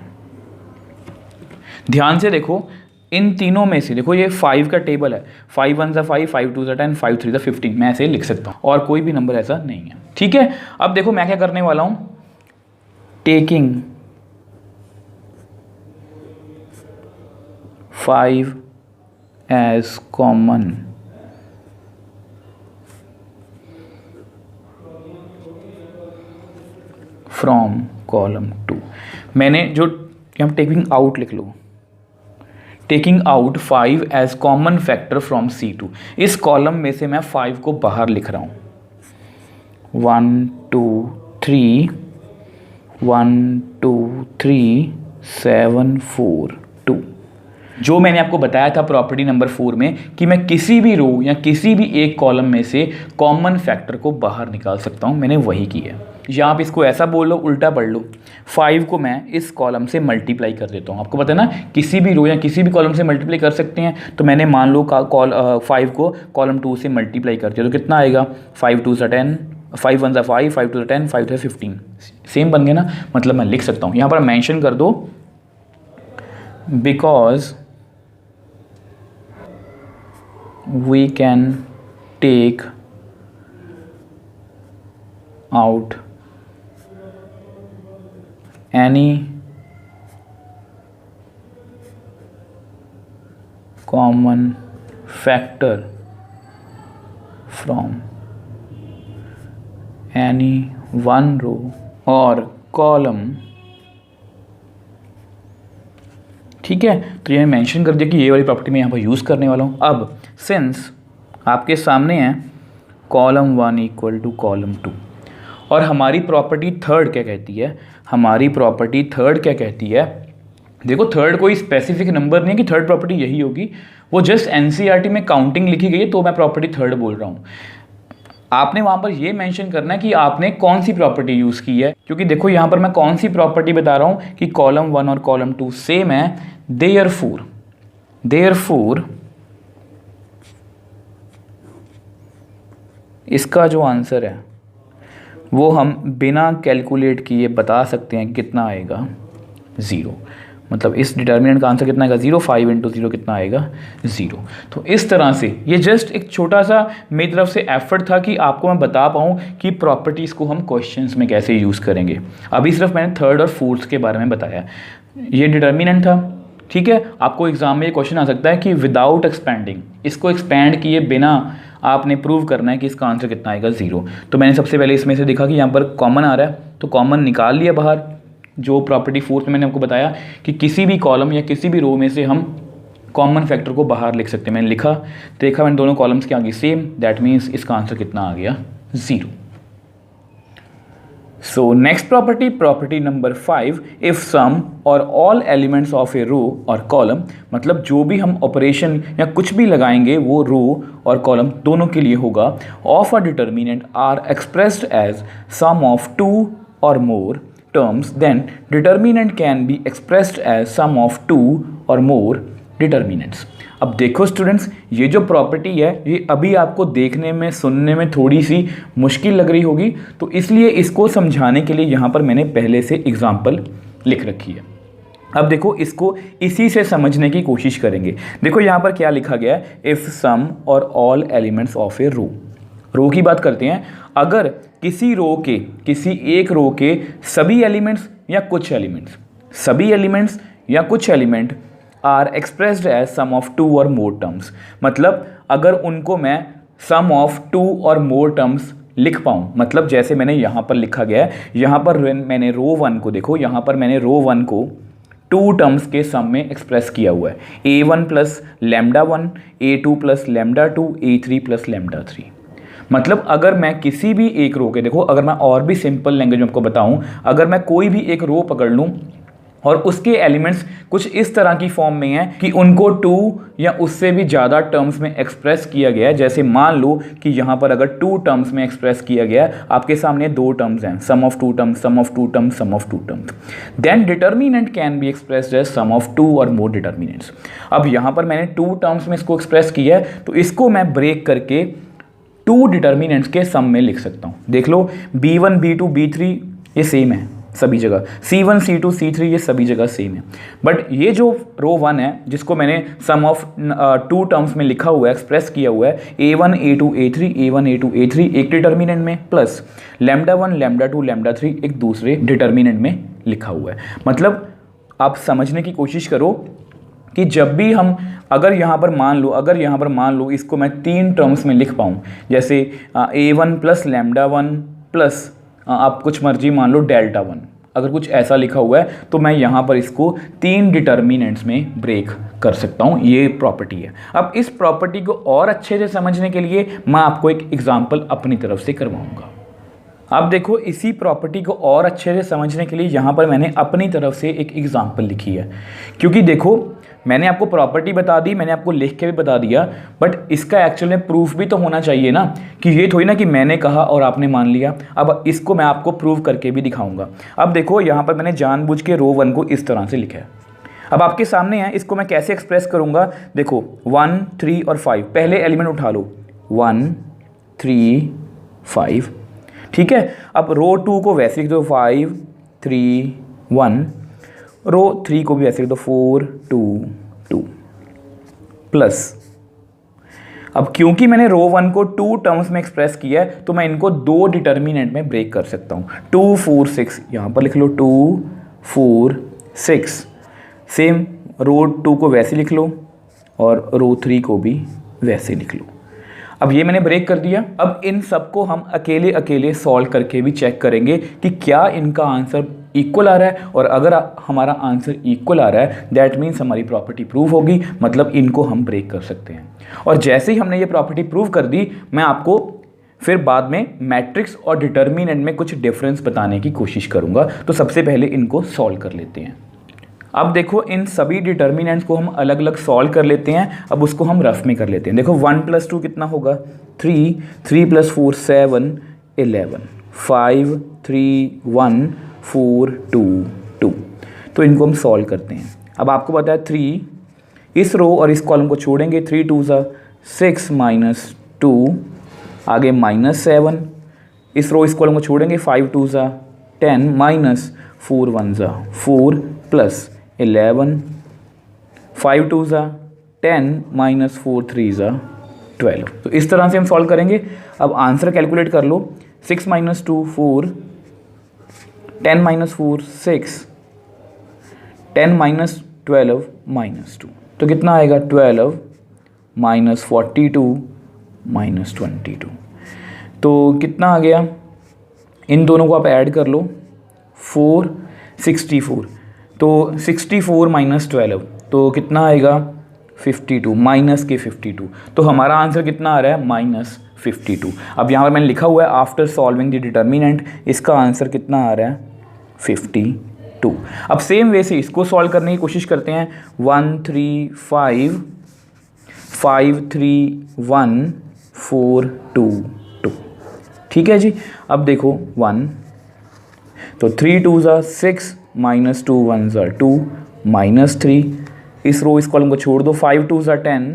ध्यान से देखो इन तीनों में से, देखो ये 5 का टेबल है, 5 × 1 = 5, 5 × 2 = 10, 5 × 3 = 15, मैं ऐसे लिख सकता हूँ और कोई भी नंबर ऐसा नहीं है, ठीक है। अब देखो मैं क्या करने वाला हूँ, taking 5 as common from column 2, मैंने जो हम टेकिंग आउट लिख लो, taking out 5 as common factor from C2, इस कॉलम में से मैं 5 को बाहर लिख रहा हूँ। 1 2 3 1 2 3 7 4 2, जो मैंने आपको बताया था प्रॉपर्टी नंबर 4 में कि मैं किसी भी रो या किसी भी एक कॉलम में से कॉमन फैक्टर को बाहर निकाल सकता हूँ, मैंने वही किया है। या आप इसको ऐसा बोल लो, उल्टा पढ़ लो, 5 को मैं इस कॉलम से मल्टीप्लाई कर देता हूँ। आपको पता है ना किसी भी रो या किसी भी कॉलम से मल्टीप्लाई कर सकते हैं, तो मैंने मान लो 5 को कॉलम 2 से मल्टीप्लाई कर दिया, तो कितना आएगा, 5 × 2 = 10, 5 × 1 = 5, 5 × 2 = 10, 5 × 3 = 15, सेम बन गया ना। मतलब मैं लिख सकता हूँ, यहाँ पर मेंशन कर दो, because we can take out any common factor from any one row or column, ठीक है। तो ये मेंशन कर दिया कि ये वाली प्रॉपर्टी मैं यहाँ पर यूज़ करने वाला हूँ। अब सिंस आपके सामने है कॉलम 1 = कॉलम 2, और हमारी प्रॉपर्टी थर्ड क्या कहती है, हमारी प्रॉपर्टी थर्ड क्या कहती है, देखो थर्ड कोई स्पेसिफिक नंबर नहीं है कि थर्ड प्रॉपर्टी यही होगी, वो जस्ट NCERT में काउंटिंग लिखी गई है, तो मैं प्रॉपर्टी थर्ड बोल रहा हूँ। आपने वहाँ पर ये मेंशन करना है कि आपने कौन सी प्रॉपर्टी यूज़ की है, क्योंकि देखो यहाँ पर मैं कौन सी प्रॉपर्टी बता रहा हूँ कि कॉलम 1 और कॉलम 2 सेम है। देयरफॉर इसका जो आंसर है वो हम बिना कैलकुलेट किए बता सकते हैं कितना आएगा, 0। मतलब इस डिटर्मिनेंट का आंसर कितना आएगा, 0। 5 × 0 कितना आएगा, 0। तो इस तरह से ये जस्ट एक छोटा सा मेरी तरफ से एफर्ट था कि आपको मैं बता पाऊँ कि प्रॉपर्टीज़ को हम क्वेश्चंस में कैसे यूज़ करेंगे। अभी सिर्फ मैंने थर्ड और फोर्थ के बारे में बताया, ये डिटर्मिनेंट था, ठीक है। आपको एग्जाम में ये क्वेश्चन आ सकता है कि विदाउट एक्सपेंडिंग, इसको एक्सपेंड किए बिना आपने प्रूव करना है कि इसका आंसर कितना आएगा, 0। तो मैंने सबसे पहले इसमें से देखा कि यहाँ पर कॉमन आ रहा है, तो कॉमन निकाल लिया बाहर। जो प्रॉपर्टी 4 में मैंने आपको बताया कि किसी भी कॉलम या किसी भी रो में से हम कॉमन फैक्टर को बाहर लिख सकते हैं, मैंने लिखा, देखा मैंने दोनों कॉलम्स के आगे सेम, दैट मीन्स इसका आंसर कितना आ गया, 0। So next property, property number 5, if sum or all elements of a row or column, मतलब जो भी हम ऑपरेशन या कुछ भी लगाएंगे वो रो और कॉलम दोनों के लिए होगा, of a determinant are expressed as sum of two और more terms, then determinant can be expressed as sum of two or more determinants. अब देखो स्टूडेंट्स, ये जो प्रॉपर्टी है ये अभी आपको देखने में सुनने में थोड़ी सी मुश्किल लग रही होगी, तो इसलिए इसको समझाने के लिए यहाँ पर मैंने पहले से एग्जाम्पल लिख रखी है। अब देखो इसको इसी से समझने की कोशिश करेंगे। देखो यहाँ पर क्या लिखा गया है, इफ़ सम और ऑल एलिमेंट्स ऑफ ए रो की बात करते हैं। अगर किसी रो के, किसी एक रो के सभी एलिमेंट्स या कुछ element are expressed as sum of two और मोर टर्म्स, मतलब अगर उनको मैं सम ऑफ टू और मोर टर्म्स लिख पाऊँ, मतलब जैसे मैंने यहाँ पर लिखा गया है, यहाँ पर मैंने रो वन को देखो, यहाँ पर मैंने रो वन को टू टर्म्स के सम में एक्सप्रेस किया हुआ है, a1 plus lambda 1, a2 plus lambda 2, a3 plus lambda 3। मतलब अगर मैं किसी भी एक रो के, देखो अगर मैं और भी सिंपल लैंग्वेज में आपको बताऊं, अगर मैं कोई भी एक रो पकड़ लूं और उसके एलिमेंट्स कुछ इस तरह की फॉर्म में हैं कि उनको टू या उससे भी ज़्यादा टर्म्स में एक्सप्रेस किया गया है, जैसे मान लो कि यहाँ पर अगर टू टर्म्स में एक्सप्रेस किया गया है, आपके सामने दो टर्म्स हैं, sum of two terms, sum of two terms, sum of two terms, then determinant can be expressed as sum of two और मोर डिटर्मिनेंट्स। अब यहाँ पर मैंने टू टर्म्स में इसको एक्सप्रेस किया है, तो इसको मैं ब्रेक करके टू डिटर्मिनेंट्स के सम में लिख सकता हूँ। देख लो b1, b2, b3 ये सेम है सभी जगह, c1, c2, c3 ये सभी जगह सेम है, बट ये जो रो वन है जिसको मैंने सम ऑफ टू टर्म्स में लिखा हुआ है, एक्सप्रेस किया हुआ है, a1, a2, a3, a1, a2, a3 एक डिटर्मिनेंट में, प्लस लैम्डा 1, लैम्डा 2, लैम्डा 3 एक दूसरे डिटर्मिनेंट में लिखा हुआ है। मतलब आप समझने की कोशिश करो कि जब भी हम अगर यहाँ पर मान लो इसको मैं तीन टर्म्स में लिख पाऊँ, जैसे a1 प्लस लैम्डा 1 प्लस आप कुछ मर्जी मान लो डेल्टा 1, अगर कुछ ऐसा लिखा हुआ है तो मैं यहाँ पर इसको तीन डिटर्मिनेंट्स में ब्रेक कर सकता हूँ। ये प्रॉपर्टी है। अब इस प्रॉपर्टी को और अच्छे से समझने के लिए मैं आपको एक एग्जाम्पल अपनी तरफ से करवाऊँगा। अब देखो इसी प्रॉपर्टी को और अच्छे से समझने के लिए यहाँ पर मैंने अपनी तरफ से एक एग्जाम्पल लिखी है, क्योंकि देखो मैंने आपको प्रॉपर्टी बता दी, मैंने आपको लिख के भी बता दिया, बट इसका एक्चुअल में प्रूफ भी तो होना चाहिए ना, कि ये थोड़ी ना कि मैंने कहा और आपने मान लिया। अब इसको मैं आपको प्रूव करके भी दिखाऊंगा। अब देखो यहाँ पर मैंने जानबूझ के रो वन को इस तरह से लिखा है। अब आपके सामने है, इसको मैं कैसे एक्सप्रेस करूँगा, देखो 1, 3 और 5, पहले एलिमेंट उठा लो 1, 3, 5, ठीक है। अब रो 2 को वैसे लिख दो 5, 3, 1, रो 3 को भी ऐसे लिख दो 4, 2, 2 प्लस। अब क्योंकि मैंने रो 1 को टू टर्म्स में एक्सप्रेस किया है तो मैं इनको दो डिटर्मिनेंट में ब्रेक कर सकता हूँ। 2, 4, 6 यहाँ पर लिख लो 2, 4, 6, सेम रो 2 को वैसे लिख लो और रो 3 को भी वैसे लिख लो। अब ये मैंने ब्रेक कर दिया। अब इन सबको हम अकेले अकेले सॉल्व करके भी चेक करेंगे कि क्या इनका आंसर इक्वल आ रहा है, और अगर हमारा आंसर इक्वल आ रहा है दैट मीन्स हमारी प्रॉपर्टी प्रूव होगी, मतलब इनको हम ब्रेक कर सकते हैं। और जैसे ही हमने ये प्रॉपर्टी प्रूव कर दी, मैं आपको फिर बाद में मैट्रिक्स और डिटर्मिनेंट में कुछ डिफरेंस बताने की कोशिश करूँगा। तो सबसे पहले इनको सॉल्व कर लेते हैं। अब देखो इन सभी डिटर्मिनेंट्स को हम अलग अलग सॉल्व कर लेते हैं। अब उसको हम रफ में कर लेते हैं। देखो 1 + 2 कितना होगा 3, 3 + 4 7, 11, 5, 3, 1, 4, 2, 2। तो इनको हम सॉल्व करते हैं। अब आपको पता है 3, इस रो और इस कॉलम को छोड़ेंगे, 3 2 6 - 2, आगे -7, इस रो इस कॉलम को छोड़ेंगे, 5 2 10 - 4 1 4 प्लस 11, 5 2 10 - 4 3 12। तो इस तरह से हम सॉल्व करेंगे। अब आंसर कैलकुलेट कर लो, 6 - 2 4, 10 - 4 6, 10 - 12 -2। तो कितना आएगा 12 - 42 - 22। तो कितना आ गया, इन दोनों को आप ऐड कर लो, 4 64। तो 64 - 12 तो कितना आएगा 52, -52। तो हमारा आंसर कितना आ रहा है 52। अब यहाँ पर मैंने लिखा हुआ है आफ्टर सॉल्विंग द डिटर्मिनेंट, इसका आंसर कितना आ रहा है 52। अब सेम वे से इसको सॉल्व करने की कोशिश करते हैं। 1 3 5 5 3 1 4 2 2। ठीक है जी। अब देखो 1, तो 3 2 ज़ा 6 माइनस 2 1 ज़ा 2 माइनस 3, इस रो इस कॉलम को छोड़ दो। 5 2 ज़ा 10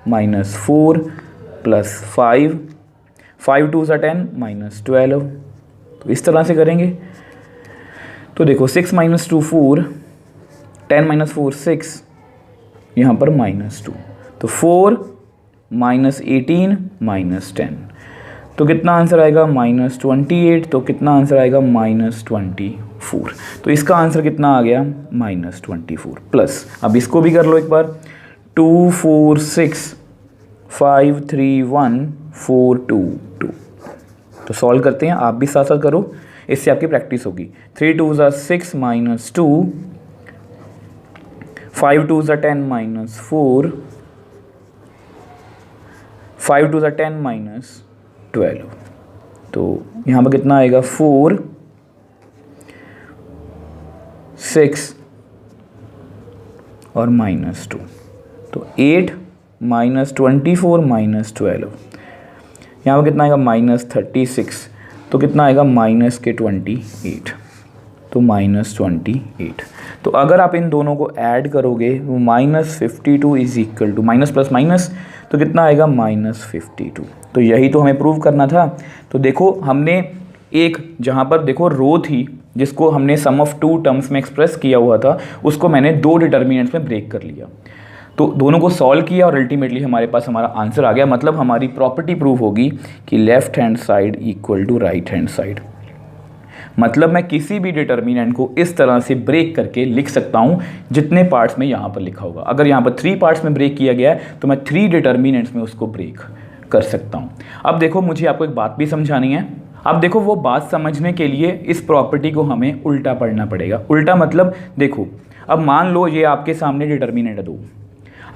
माइनस 4 प्लस 5, 5 2 ज़ा 10 माइनस 12। तो इस तरह से करेंगे। तो देखो 6 माइनस 2 4, 10 माइनस 4 6, यहाँ पर माइनस 2, तो 4 माइनस 18 माइनस 10, तो कितना आंसर आएगा माइनस 28। तो कितना आंसर आएगा माइनस 24। तो इसका आंसर कितना आ गया माइनस 24 प्लस, अब इसको भी कर लो एक बार। 2 4 6 5 3 1 4 2 2। तो सॉल्व करते हैं, आप भी साथ साथ करो, इससे आपकी प्रैक्टिस होगी। 3 2 ज़ा 6 माइनस 2, 5 2 ज़ा 10 माइनस 4, 5 2 ज़ा 10 माइनस 12। तो यहाँ पर कितना आएगा 4 6 और माइनस 2, तो 8 माइनस 24 माइनस 12, यहाँ पर कितना आएगा माइनस 36, तो कितना आएगा माइनस के 28, तो माइनस 28। तो अगर आप इन दोनों को ऐड करोगे वो minus 52 is equal to minus plus minus, तो कितना आएगा माइनस 52। तो यही तो हमें प्रूव करना था। तो देखो हमने एक जहाँ पर देखो रो थी जिसको हमने सम ऑफ 2 टर्म्स में एक्सप्रेस किया हुआ था, उसको मैंने 2 डिटर्मिनेंट्स में ब्रेक कर लिया। तो दोनों को सॉल्व किया और अल्टीमेटली हमारे पास हमारा आंसर आ गया। मतलब हमारी प्रॉपर्टी प्रूव होगी कि left hand side equal to right hand side. मतलब मैं किसी भी डिटर्मिनेंट को इस तरह से ब्रेक करके लिख सकता हूँ जितने पार्ट्स में यहाँ पर लिखा होगा। अगर यहाँ पर 3 पार्ट्स में ब्रेक किया गया है तो मैं 3 डिटर्मिनेंट्स में उसको ब्रेक कर सकता हूँ। अब देखो मुझे आपको एक बात भी समझानी है। अब देखो वो बात समझने के लिए इस प्रॉपर्टी को हमें उल्टा पढ़ना पड़ेगा। उल्टा मतलब देखो, अब मान लो ये आपके सामने डिटर्मिनेंट है 2।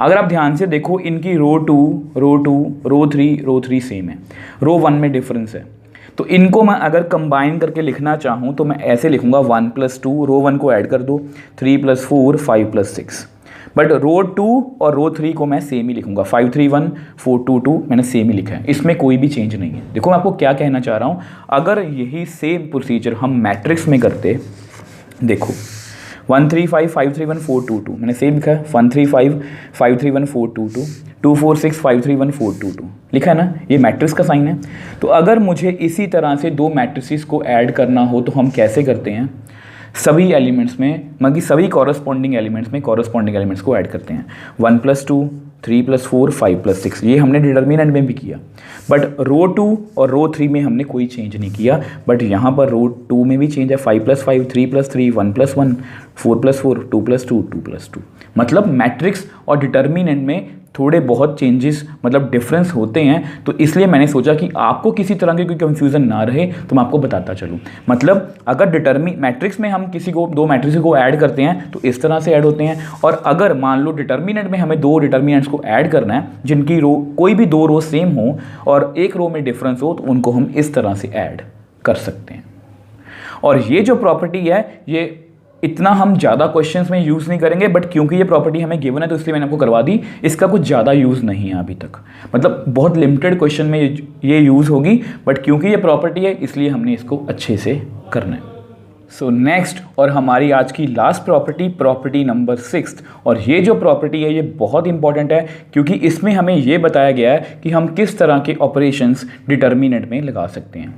अगर आप ध्यान से देखो इनकी रो 2 रो 3 सेम है, रो 1 में डिफरेंस है। तो इनको मैं अगर कंबाइन करके लिखना चाहूँ तो मैं ऐसे लिखूंगा 1 + 2, रो 1 को ऐड कर दो, 3 + 4 5 + 6। बट रो 2 और रो 3 को मैं सेम ही लिखूंगा, 5 3 1 4 2 2 मैंने सेम ही लिखा है, इसमें कोई भी चेंज नहीं है। देखो मैं आपको क्या कहना चाह रहा हूँ, अगर यही सेम प्रोसीजर हम मैट्रिक्स में करते, देखो 1 3 5 5 3 1 4 2 2 मैंने सेम लिखा है, 1 3 5 5 3 1 4 2 2 2 4 6 5 3 1 4 2 2 लिखा है ना, ये मैट्रिक्स का साइन है। तो अगर मुझे इसी तरह से 2 मैट्रिसेस को ऐड करना हो तो हम कैसे करते हैं, सभी एलिमेंट्स में मतलब सभी कॉरस्पॉन्डिंग एलिमेंट्स में कॉरस्पॉन्डिंग एलिमेंट्स को ऐड करते हैं। 1 + 2 3 + 4 5 + 6 ये हमने डिटर्मिनेंट में भी किया, बट रो 2 और रो 3 में हमने कोई चेंज नहीं किया। बट यहाँ पर रो 2 में भी चेंज है, 5 + 5 3 + 3 1 + 1 4 + 4 2 + 2 2 + 2। मतलब मैट्रिक्स और डिटर्मिनेंट में थोड़े बहुत चेंजेस मतलब डिफरेंस होते हैं। तो इसलिए मैंने सोचा कि आपको किसी तरह की कोई कंफ्यूजन ना रहे तो मैं आपको बताता चलूँ। मतलब अगर मैट्रिक्स में हम किसी को 2 मैट्रिक्स को ऐड करते हैं तो इस तरह से ऐड होते हैं, और अगर मान लो डिटर्मिनेंट में हमें 2 डिटर्मिनेंट्स को ऐड करना है जिनकी रो कोई भी 2 रो सेम हो और एक रो में डिफरेंस हो तो उनको हम इस तरह से ऐड कर सकते हैं। और ये जो प्रॉपर्टी है ये इतना हम ज़्यादा क्वेश्चंस में यूज़ नहीं करेंगे, बट क्योंकि ये प्रॉपर्टी हमें गिवन है तो इसलिए मैंने आपको करवा दी। इसका कुछ ज़्यादा यूज़ नहीं है अभी तक, मतलब बहुत लिमिटेड क्वेश्चन में ये यूज़ होगी, बट क्योंकि ये प्रॉपर्टी है इसलिए हमने इसको अच्छे से करना है। सो नेक्स्ट और हमारी आज की लास्ट प्रॉपर्टी नंबर 6, और ये जो प्रॉपर्टी है ये बहुत इंपॉर्टेंट है क्योंकि इसमें हमें ये बताया गया है कि हम किस तरह के ऑपरेशंस डिटर्मिनेंट में लगा सकते हैं।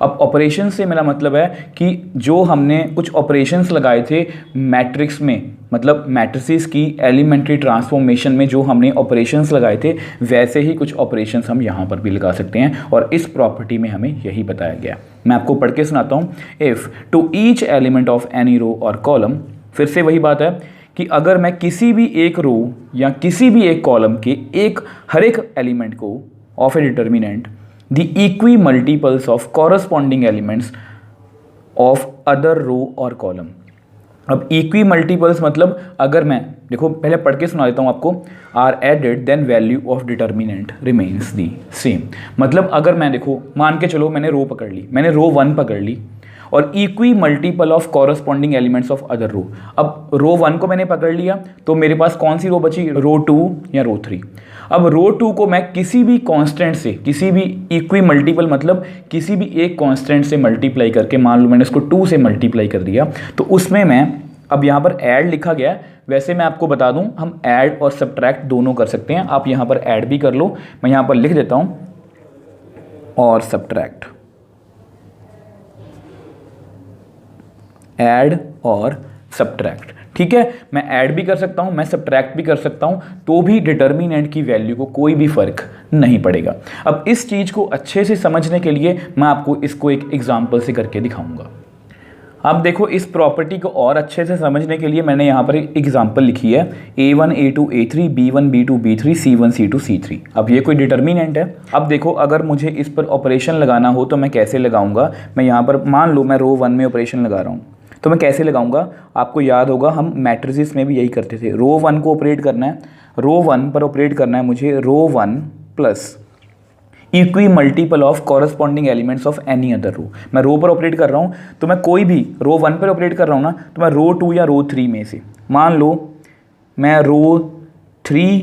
अब ऑपरेशन से मेरा मतलब है कि जो हमने कुछ ऑपरेशंस लगाए थे मैट्रिक्स में, मतलब मैट्रिसेस की एलिमेंट्री ट्रांसफॉर्मेशन में जो हमने ऑपरेशंस लगाए थे वैसे ही कुछ ऑपरेशंस हम यहाँ पर भी लगा सकते हैं, और इस प्रॉपर्टी में हमें यही बताया गया। मैं आपको पढ़ के सुनाता हूँ। If to each element of any row और कॉलम, फिर से वही बात है कि अगर मैं किसी भी एक रो या किसी भी एक कॉलम के हर एक एलिमेंट को of a determinant the equi multiples of corresponding elements of other row or column, अब इक्वी मल्टीपल्स मतलब अगर मैं देखो पहले पढ़ के सुना देता हूँ आपको, are added then value of determinant remains the same. मतलब अगर मैं देखो मान के चलो मैंने रो पकड़ ली, मैंने रो 1 पकड़ ली और equi multiple of corresponding elements of other row. अब रो 1 को मैंने पकड़ लिया तो मेरे पास कौन सी रो बची, रो 2 या रो 3। अब रो 2 को मैं किसी भी कांस्टेंट से, किसी भी इक्वी मल्टीपल मतलब किसी भी एक कांस्टेंट से मल्टीप्लाई करके, मान लो मैंने उसको 2 से मल्टीप्लाई कर दिया, तो उसमें मैं अब यहाँ पर ऐड लिखा गया है, वैसे मैं आपको बता दूं हम ऐड और सब्ट्रैक्ट दोनों कर सकते हैं। आप यहाँ पर ऐड भी कर लो, मैं यहाँ पर लिख देता हूँ और सब्ट्रैक्ट, ऐड और सब्ट्रैक्ट। ठीक है, मैं ऐड भी कर सकता हूं, मैं सब्ट्रैक्ट भी कर सकता हूं, तो भी डिटर्मिनेंट की वैल्यू को कोई भी फर्क नहीं पड़ेगा। अब इस चीज़ को अच्छे से समझने के लिए मैं आपको इसको एक एग्जाम्पल से करके दिखाऊंगा। अब देखो इस प्रॉपर्टी को और अच्छे से समझने के लिए मैंने यहाँ पर एक एग्जाम्पल लिखी है, A1 A2 A3 B1 B2 B3 C1 C2 C3। अब ये कोई डिटर्मिनेंट है। अब देखो अगर मुझे इस पर ऑपरेशन लगाना हो तो मैं कैसे लगाऊंगा, मैं यहाँ पर मान लो मैं रो 1 में ऑपरेशन लगा रहा हूँ तो मैं कैसे लगाऊंगा, आपको याद होगा हम मैट्रिसेस में भी यही करते थे। रो 1 को ऑपरेट करना है, रो 1 पर ऑपरेट करना है मुझे row 1 plus equi multiple of corresponding elements of any other row. मैं रो पर ऑपरेट कर रहा हूँ तो मैं कोई भी रो 1 पर ऑपरेट कर रहा हूँ ना, तो मैं रो 2 या रो 3 में से मान लो मैं रो 3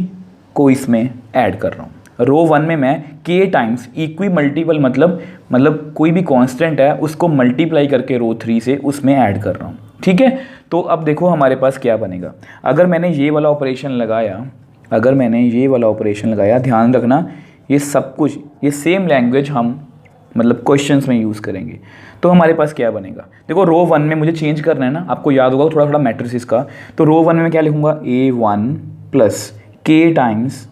को इसमें ऐड कर रहा हूँ। रो 1 में मैं k टाइम्स इक्वी मल्टीपल मतलब कोई भी कांस्टेंट है उसको मल्टीप्लाई करके रो 3 से उसमें ऐड कर रहा हूँ। ठीक है, तो अब देखो हमारे पास क्या बनेगा। अगर मैंने ये वाला ऑपरेशन लगाया, ध्यान रखना ये सब कुछ, ये सेम लैंग्वेज हम मतलब क्वेश्चंस में यूज़ करेंगे। तो हमारे पास क्या बनेगा, देखो रो 1 में मुझे चेंज करना है ना, आपको याद होगा थोड़ा थोड़ा मैट्रिसेस का। तो रो 1 में मैं क्या लिखूंगा, A1 plus k times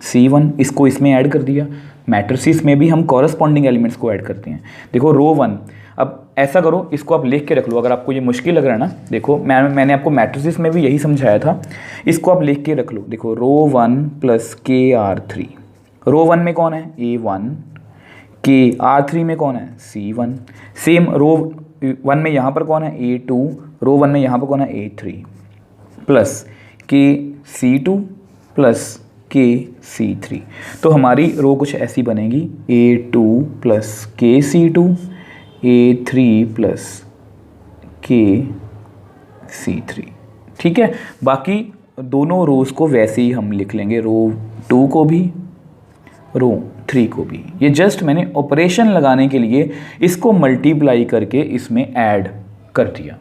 C1, इसको इसमें ऐड कर दिया। मैट्रिसेस में भी हम कॉरस्पॉन्डिंग एलिमेंट्स को ऐड करते हैं। देखो रो 1, अब ऐसा करो इसको आप लिख के रख लो, अगर आपको ये मुश्किल लग रहा है ना, देखो मैंने आपको मैट्रिसेस में भी यही समझाया था, इसको आप लिख के रख लो। देखो रो 1 प्लस KR3, रो 1 में कौन है A1, के R3 में कौन है C1, सेम रो 1 में यहाँ पर कौन है A2, रो 1 में यहाँ पर कौन है A3 plus KC2 plus KC3। तो हमारी रो कुछ ऐसी बनेगी, A2 plus KC2 A3 plus KC3। ठीक है, बाकी दोनों रोज को वैसे ही हम लिख लेंगे, रो 2 को भी रो 3 को भी। ये जस्ट मैंने ऑपरेशन लगाने के लिए इसको मल्टीप्लाई करके इसमें ऐड कर दिया।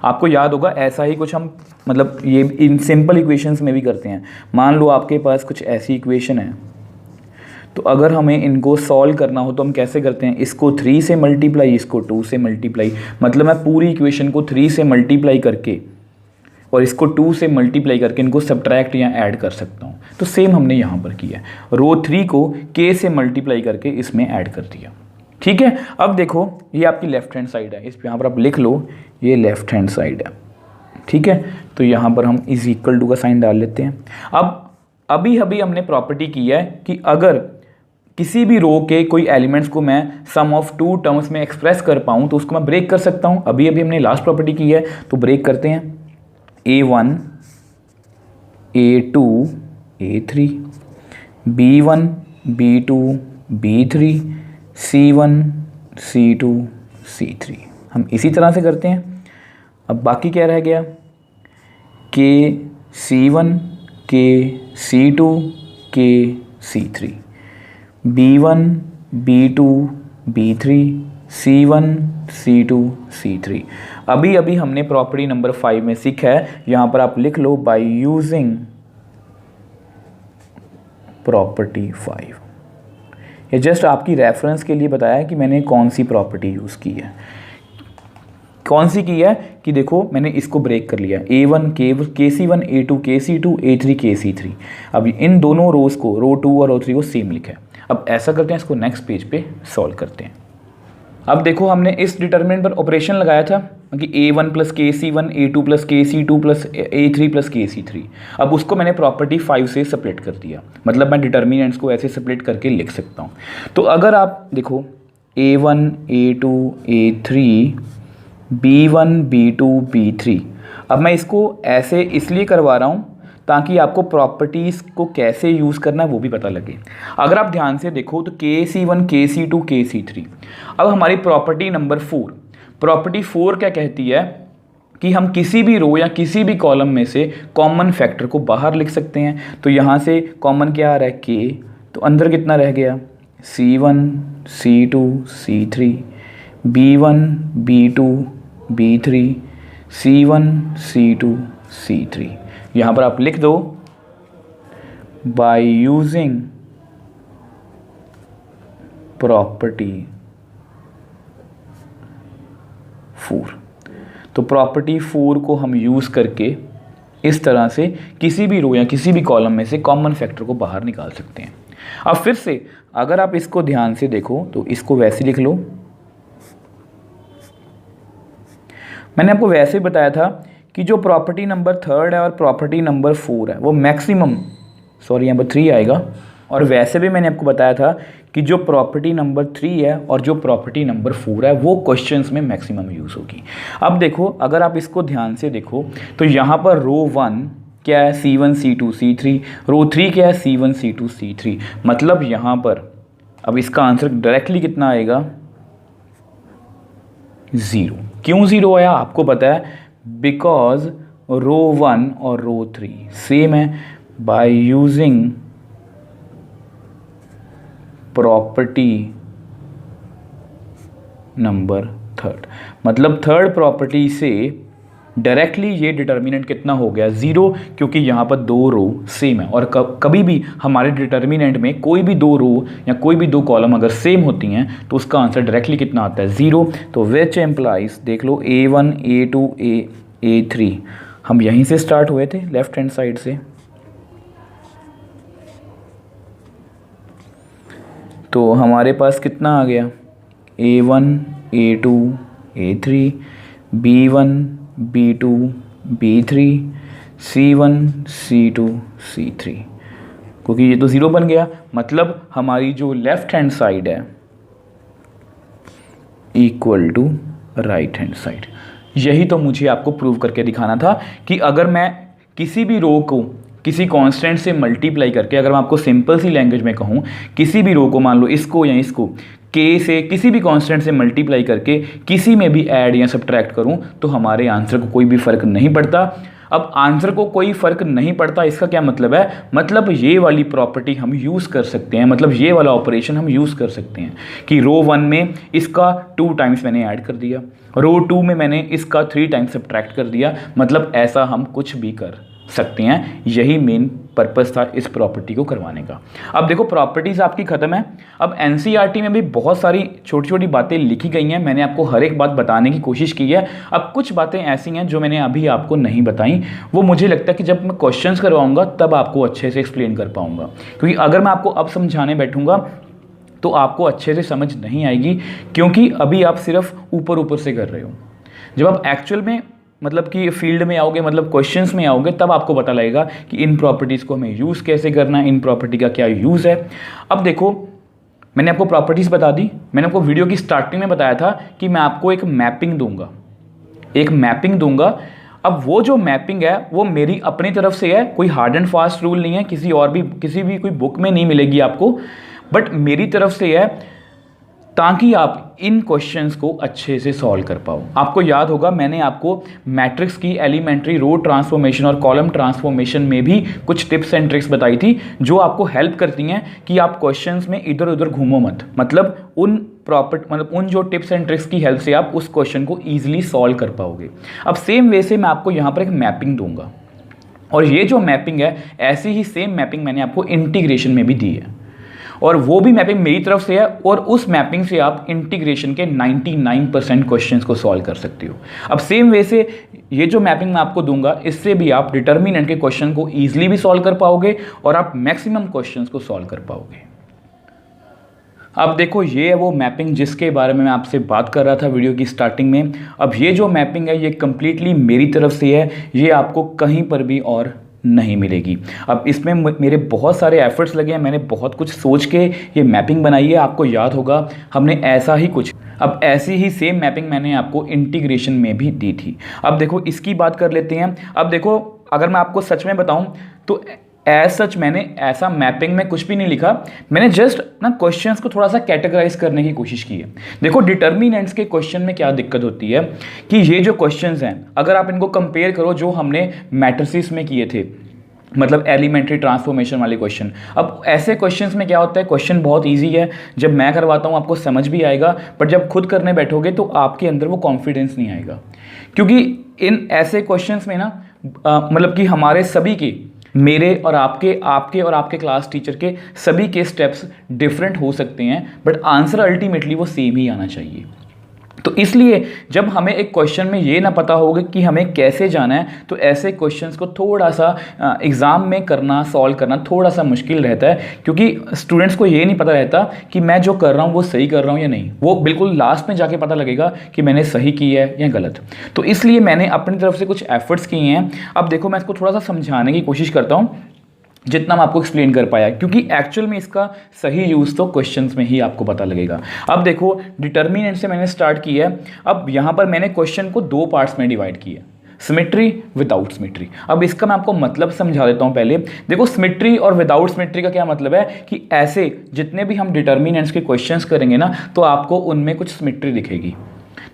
आपको याद होगा ऐसा ही कुछ हम मतलब ये इन सिंपल इक्वेशंस में भी करते हैं। मान लो आपके पास कुछ ऐसी इक्वेशन है, तो अगर हमें इनको सॉल्व करना हो तो हम कैसे करते हैं, इसको 3 से मल्टीप्लाई, इसको 2 से मल्टीप्लाई, मतलब मैं पूरी इक्वेशन को 3 से मल्टीप्लाई करके और इसको 2 से मल्टीप्लाई करके इनको सब्ट्रैक्ट या ऐड कर सकता हूँ। तो सेम हमने यहाँ पर किया, रो 3 को k से मल्टीप्लाई करके इसमें ऐड कर दिया। ठीक है, अब देखो ये आपकी लेफ्ट हैंड साइड है, इस यहाँ पर आप लिख लो ये लेफ्ट हैंड साइड है। ठीक है, तो यहाँ पर हम इज इक्वल टू का साइन डाल लेते हैं। अब अभी हमने प्रॉपर्टी की है कि अगर किसी भी रो के कोई एलिमेंट्स को मैं सम ऑफ 2 टर्म्स में एक्सप्रेस कर पाऊँ तो उसको मैं ब्रेक कर सकता हूँ। अभी हमने लास्ट प्रॉपर्टी की है, तो ब्रेक करते हैं। A1 A2 A3 B1 B2 B3 C1 C2 C3, हम इसी तरह से करते हैं। अब बाकी क्या रह गया, K C1 K C2 K C3 B1 B2 B3 C1 C2 C3। अभी हमने प्रॉपर्टी नंबर 5 में सीखा है, यहाँ पर आप लिख लो बाय यूजिंग प्रॉपर्टी 5। ये जस्ट आपकी रेफरेंस के लिए बताया कि मैंने कौन सी प्रॉपर्टी यूज़ की है। कौन सी की है कि देखो मैंने इसको ब्रेक कर लिया, A1 KC1 A2 KC2 A3 KC3। अब इन दोनों रोज को, रो 2 और रो 3 को सेम लिखा है। अब ऐसा करते हैं, इसको नेक्स्ट पेज पे सॉल्व करते हैं। अब देखो हमने इस डिटरमिनेंट पर ऑपरेशन लगाया था कि A1 plus KC1 A2 plus KC2 plus A3 plus KC3। अब उसको मैंने प्रॉपर्टी 5 से स्प्लिट कर दिया, मतलब मैं डिटरमिनेंट्स को ऐसे स्प्लिट करके लिख सकता हूँ। तो अगर आप देखो A1 A2 A3 B1 B2 B3। अब मैं इसको ऐसे इसलिए करवा रहा हूँ ताकि आपको प्रॉपर्टीज़ को कैसे यूज़ करना है वो भी पता लगे। अगर आप ध्यान से देखो तो KC1 KC2 KC3। अब हमारी प्रॉपर्टी नंबर 4, प्रॉपर्टी 4 क्या कहती है कि हम किसी भी रो या किसी भी कॉलम में से कॉमन फैक्टर को बाहर लिख सकते हैं। तो यहाँ से कॉमन क्या आ रहा है K, तो अंदर कितना रह गया C1 C2 C3, B1 B2 B3, C1 C2 C3। यहाँ पर आप लिख दो बाय यूजिंग प्रॉपर्टी 4। तो प्रॉपर्टी 4 को हम यूज़ करके इस तरह से किसी भी रो या किसी भी कॉलम में से कॉमन फैक्टर को बाहर निकाल सकते हैं। अब फिर से अगर आप इसको ध्यान से देखो तो इसको वैसे लिख लो। मैंने आपको वैसे बताया था कि जो प्रॉपर्टी नंबर 3 है और प्रॉपर्टी नंबर 4 है वो मैक्सिमम, सॉरी यहाँ पर 3 आएगा, और वैसे भी मैंने आपको बताया था कि जो प्रॉपर्टी नंबर 3 है और जो प्रॉपर्टी नंबर 4 है वो क्वेश्चंस में मैक्सिमम यूज़ होगी। अब देखो अगर आप इसको ध्यान से देखो तो यहाँ पर रो 1 क्या है C1 C2 C3, रो 3 क्या है C1 C2 C3। मतलब यहाँ पर अब इसका आंसर डायरेक्टली कितना आएगा 0। क्यों 0 आया आपको पता है, बिकॉज रो 1 और रो 3 सेम है। बाय यूजिंग प्रॉपर्टी नंबर 3, मतलब थर्ड प्रॉपर्टी से डायरेक्टली ये डिटर्मिनेंट कितना हो गया 0, क्योंकि यहाँ पर 2 रो सेम है। और कभी भी हमारे डिटर्मिनेंट में कोई भी 2 रो या कोई भी 2 कॉलम अगर सेम होती हैं तो उसका आंसर डायरेक्टली कितना आता है 0। तो विच एम्प्लाइज, देख लो A1 A2 A3, हम यहीं से स्टार्ट हुए थे लेफ्ट हैंड साइड से। तो हमारे पास कितना आ गया A1 A2 A3, B1 B2 B3, C1 C2 C3, क्योंकि ये तो 0 बन गया। मतलब हमारी जो लेफ्ट हैंड साइड है equal to right hand side. यही तो मुझे आपको प्रूव करके दिखाना था कि अगर मैं किसी भी रो को किसी कांस्टेंट से मल्टीप्लाई करके, अगर मैं आपको सिंपल सी लैंग्वेज में कहूँ, किसी भी रो को मान लो इसको या इसको K से किसी भी कांस्टेंट से मल्टीप्लाई करके किसी में भी ऐड या सब्ट्रैक्ट करूं तो हमारे आंसर को कोई भी फ़र्क नहीं पड़ता। अब आंसर को कोई फ़र्क नहीं पड़ता इसका क्या मतलब है, मतलब ये वाली प्रॉपर्टी हम यूज़ कर सकते हैं, मतलब ये वाला ऑपरेशन हम यूज़ कर सकते हैं कि रो 1 में इसका 2 टाइम्स मैंने ऐड कर दिया, रो 2 में मैंने इसका 3 टाइम्स सब्ट्रैक्ट कर दिया। मतलब ऐसा हम कुछ भी कर सकते हैं। यही मेन पर्पस था इस प्रॉपर्टी को करवाने का। अब देखो प्रॉपर्टीज़ आपकी ख़त्म है। अब एनसीईआरटी में भी बहुत सारी छोटी छोटी बातें लिखी गई हैं, मैंने आपको हर एक बात बताने की कोशिश की है। अब कुछ बातें ऐसी हैं जो मैंने अभी आपको नहीं बताई, वो मुझे लगता है कि जब मैं क्वेश्चंस करवाऊंगा तब आपको अच्छे से एक्सप्लेन कर पाऊंगा, क्योंकि अगर मैं आपको अब समझाने बैठूंगा तो आपको अच्छे से समझ नहीं आएगी, क्योंकि अभी आप सिर्फ ऊपर ऊपर से कर रहे हो। जब आप एक्चुअल में मतलब कि फील्ड में आओगे, मतलब क्वेश्चंस में आओगे, तब आपको पता लगेगा कि इन प्रॉपर्टीज़ को हमें यूज़ कैसे करना है, इन प्रॉपर्टी का क्या यूज़ है। अब देखो मैंने आपको प्रॉपर्टीज़ बता दी, मैंने आपको वीडियो की स्टार्टिंग में बताया था कि मैं आपको एक मैपिंग दूंगा। अब वो जो मैपिंग है वो मेरी अपनी तरफ से है, कोई हार्ड एंड फास्ट रूल नहीं है, किसी भी कोई बुक में नहीं मिलेगी आपको, बट मेरी तरफ से है ताकि आप इन क्वेश्चंस को अच्छे से सॉल्व कर पाओ। आपको याद होगा मैंने आपको मैट्रिक्स की एलिमेंट्री रो ट्रांसफॉर्मेशन और कॉलम ट्रांसफॉर्मेशन में भी कुछ टिप्स एंड ट्रिक्स बताई थी जो आपको हेल्प करती हैं कि आप क्वेश्चंस में इधर उधर घूमो मत। मतलब उन जो टिप्स एंड ट्रिक्स की हेल्प से आप उस क्वेश्चन को ईजिली सॉल्व कर पाओगे। अब सेम वे से मैं आपको यहाँ पर एक मैपिंग दूंगा, और ये जो मैपिंग है ऐसी ही सेम मैपिंग मैंने आपको इंटीग्रेशन में भी दी है, और वो भी मैपिंग मेरी तरफ से है, और उस मैपिंग से आप इंटीग्रेशन के 99% क्वेश्चंस को सॉल्व कर सकते हो। अब सेम वे से ये जो मैपिंग मैं आपको दूंगा इससे भी आप डिटर्मिनेंट के क्वेश्चन को ईजिली भी सॉल्व कर पाओगे और आप मैक्सिमम क्वेश्चंस को सॉल्व कर पाओगे। अब देखो ये है वो मैपिंग जिसके बारे में मैं आपसे बात कर रहा था वीडियो की स्टार्टिंग में। अब ये जो मैपिंग है ये कंप्लीटली मेरी तरफ से है, ये आपको कहीं पर भी और नहीं मिलेगी। अब इसमें मेरे बहुत सारे एफर्ट्स लगे हैं, मैंने बहुत कुछ सोच के ये मैपिंग बनाई है। आपको याद होगा हमने ऐसा ही कुछ, अब ऐसी ही सेम मैपिंग मैंने आपको इंटीग्रेशन में भी दी थी। अब देखो इसकी बात कर लेते हैं। अब देखो अगर मैं आपको सच में बताऊं तो एज सच मैंने ऐसा मैपिंग में कुछ भी नहीं लिखा, मैंने जस्ट ना क्वेश्चंस को थोड़ा सा कैटेगराइज करने की कोशिश की है। देखो डिटर्मिनेंट्स के क्वेश्चन में क्या दिक्कत होती है कि ये जो क्वेश्चंस हैं अगर आप इनको कंपेयर करो जो हमने मैट्रिसेस में किए थे, मतलब एलिमेंट्री ट्रांसफॉर्मेशन वाले क्वेश्चन, अब ऐसे क्वेश्चंस में क्या होता है, क्वेश्चन बहुत इजी है, जब मैं करवाता हूँ आपको समझ भी आएगा, पर जब खुद करने बैठोगे तो आपके अंदर वो कॉन्फिडेंस नहीं आएगा। क्योंकि इन ऐसे क्वेश्चंस में ना मतलब कि हमारे सभी के, मेरे और आपके और आपके क्लास टीचर के सभी के स्टेप्स डिफरेंट हो सकते हैं, बट आंसर अल्टीमेटली वो सेम ही आना चाहिए। तो इसलिए जब हमें एक क्वेश्चन में ये ना पता होगा कि हमें कैसे जाना है, तो ऐसे क्वेश्चंस को थोड़ा सा एग्ज़ाम में करना, सॉल्व करना थोड़ा सा मुश्किल रहता है, क्योंकि स्टूडेंट्स को ये नहीं पता रहता कि मैं जो कर रहा हूँ वो सही कर रहा हूँ या नहीं। वो बिल्कुल लास्ट में जाके पता लगेगा कि मैंने सही किया है या गलत। तो इसलिए मैंने अपनी तरफ से कुछ एफर्ट्स किए हैं। अब देखो मैं इसको थोड़ा सा समझाने की कोशिश करता हूँ जितना मैं आपको एक्सप्लेन कर पाया, क्योंकि एक्चुअल में इसका सही यूज़ तो क्वेश्चंस में ही आपको पता लगेगा। अब देखो डिटर्मिनेंट से मैंने स्टार्ट किया है। अब यहाँ पर मैंने क्वेश्चन को दो पार्ट्स में डिवाइड किया, सिमेट्री विदाउट सिमेट्री। अब इसका मैं आपको मतलब समझा देता हूँ पहले। देखो सिमेट्री और विदाउट सिमेट्री का क्या मतलब है कि ऐसे जितने भी हम डिटर्मिनेंट्स के क्वेश्चंस करेंगे ना, तो आपको उनमें कुछ सिमेट्री दिखेगी,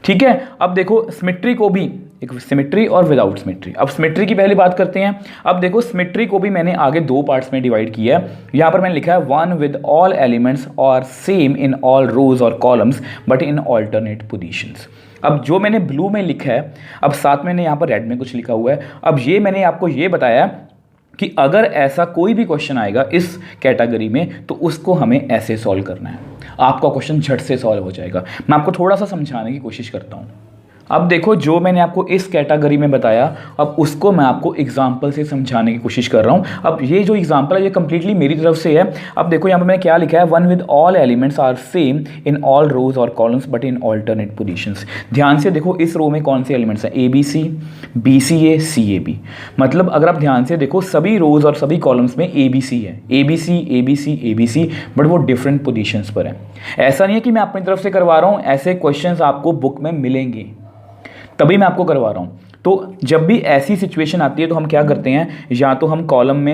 ठीक है। अब देखो सिमेट्री को भी, एक सिमेट्री और विदाउट सिमेट्री। अब सिमेट्री की पहली बात करते हैं। अब देखो सिमेट्री को भी मैंने आगे दो पार्ट्स में डिवाइड किया है। यहाँ पर मैंने लिखा है वन विद ऑल एलिमेंट्स और सेम इन ऑल रोज और columns but in alternate positions. अब जो मैंने ब्लू में लिखा है, अब साथ मैंने यहाँ पर रेड में कुछ लिखा हुआ है। अब ये मैंने आपको ये बताया कि अगर ऐसा कोई भी क्वेश्चन आएगा इस कैटेगरी में तो उसको हमें ऐसे सॉल्व करना है, आपका क्वेश्चन झट से सॉल्व हो जाएगा। मैं आपको थोड़ा सा समझाने की कोशिश करता हूँ। अब देखो जो मैंने आपको इस कैटेगरी में बताया, अब उसको मैं आपको एग्जाम्पल से समझाने की कोशिश कर रहा हूँ। अब ये जो एग्जाम्पल है ये कंप्लीटली मेरी तरफ से है। अब देखो यहाँ पर मैंने क्या लिखा है, one with all elements are same in all rows और columns but in alternate positions. ध्यान से देखो इस रो में कौन से एलिमेंट्स हैं, ABC, BCA, CAB। मतलब अगर आप ध्यान से देखो सभी रोज और सभी कॉलम्स में ABC है, ABC, बट वो डिफरेंट पोजीशंस पर है। ऐसा नहीं है कि मैं अपनी तरफ से करवा रहा हूँ, ऐसे क्वेश्चंस आपको बुक में मिलेंगे तभी मैं आपको करवा रहा हूँ। तो जब भी ऐसी सिचुएशन आती है तो हम क्या करते हैं, या तो हम कॉलम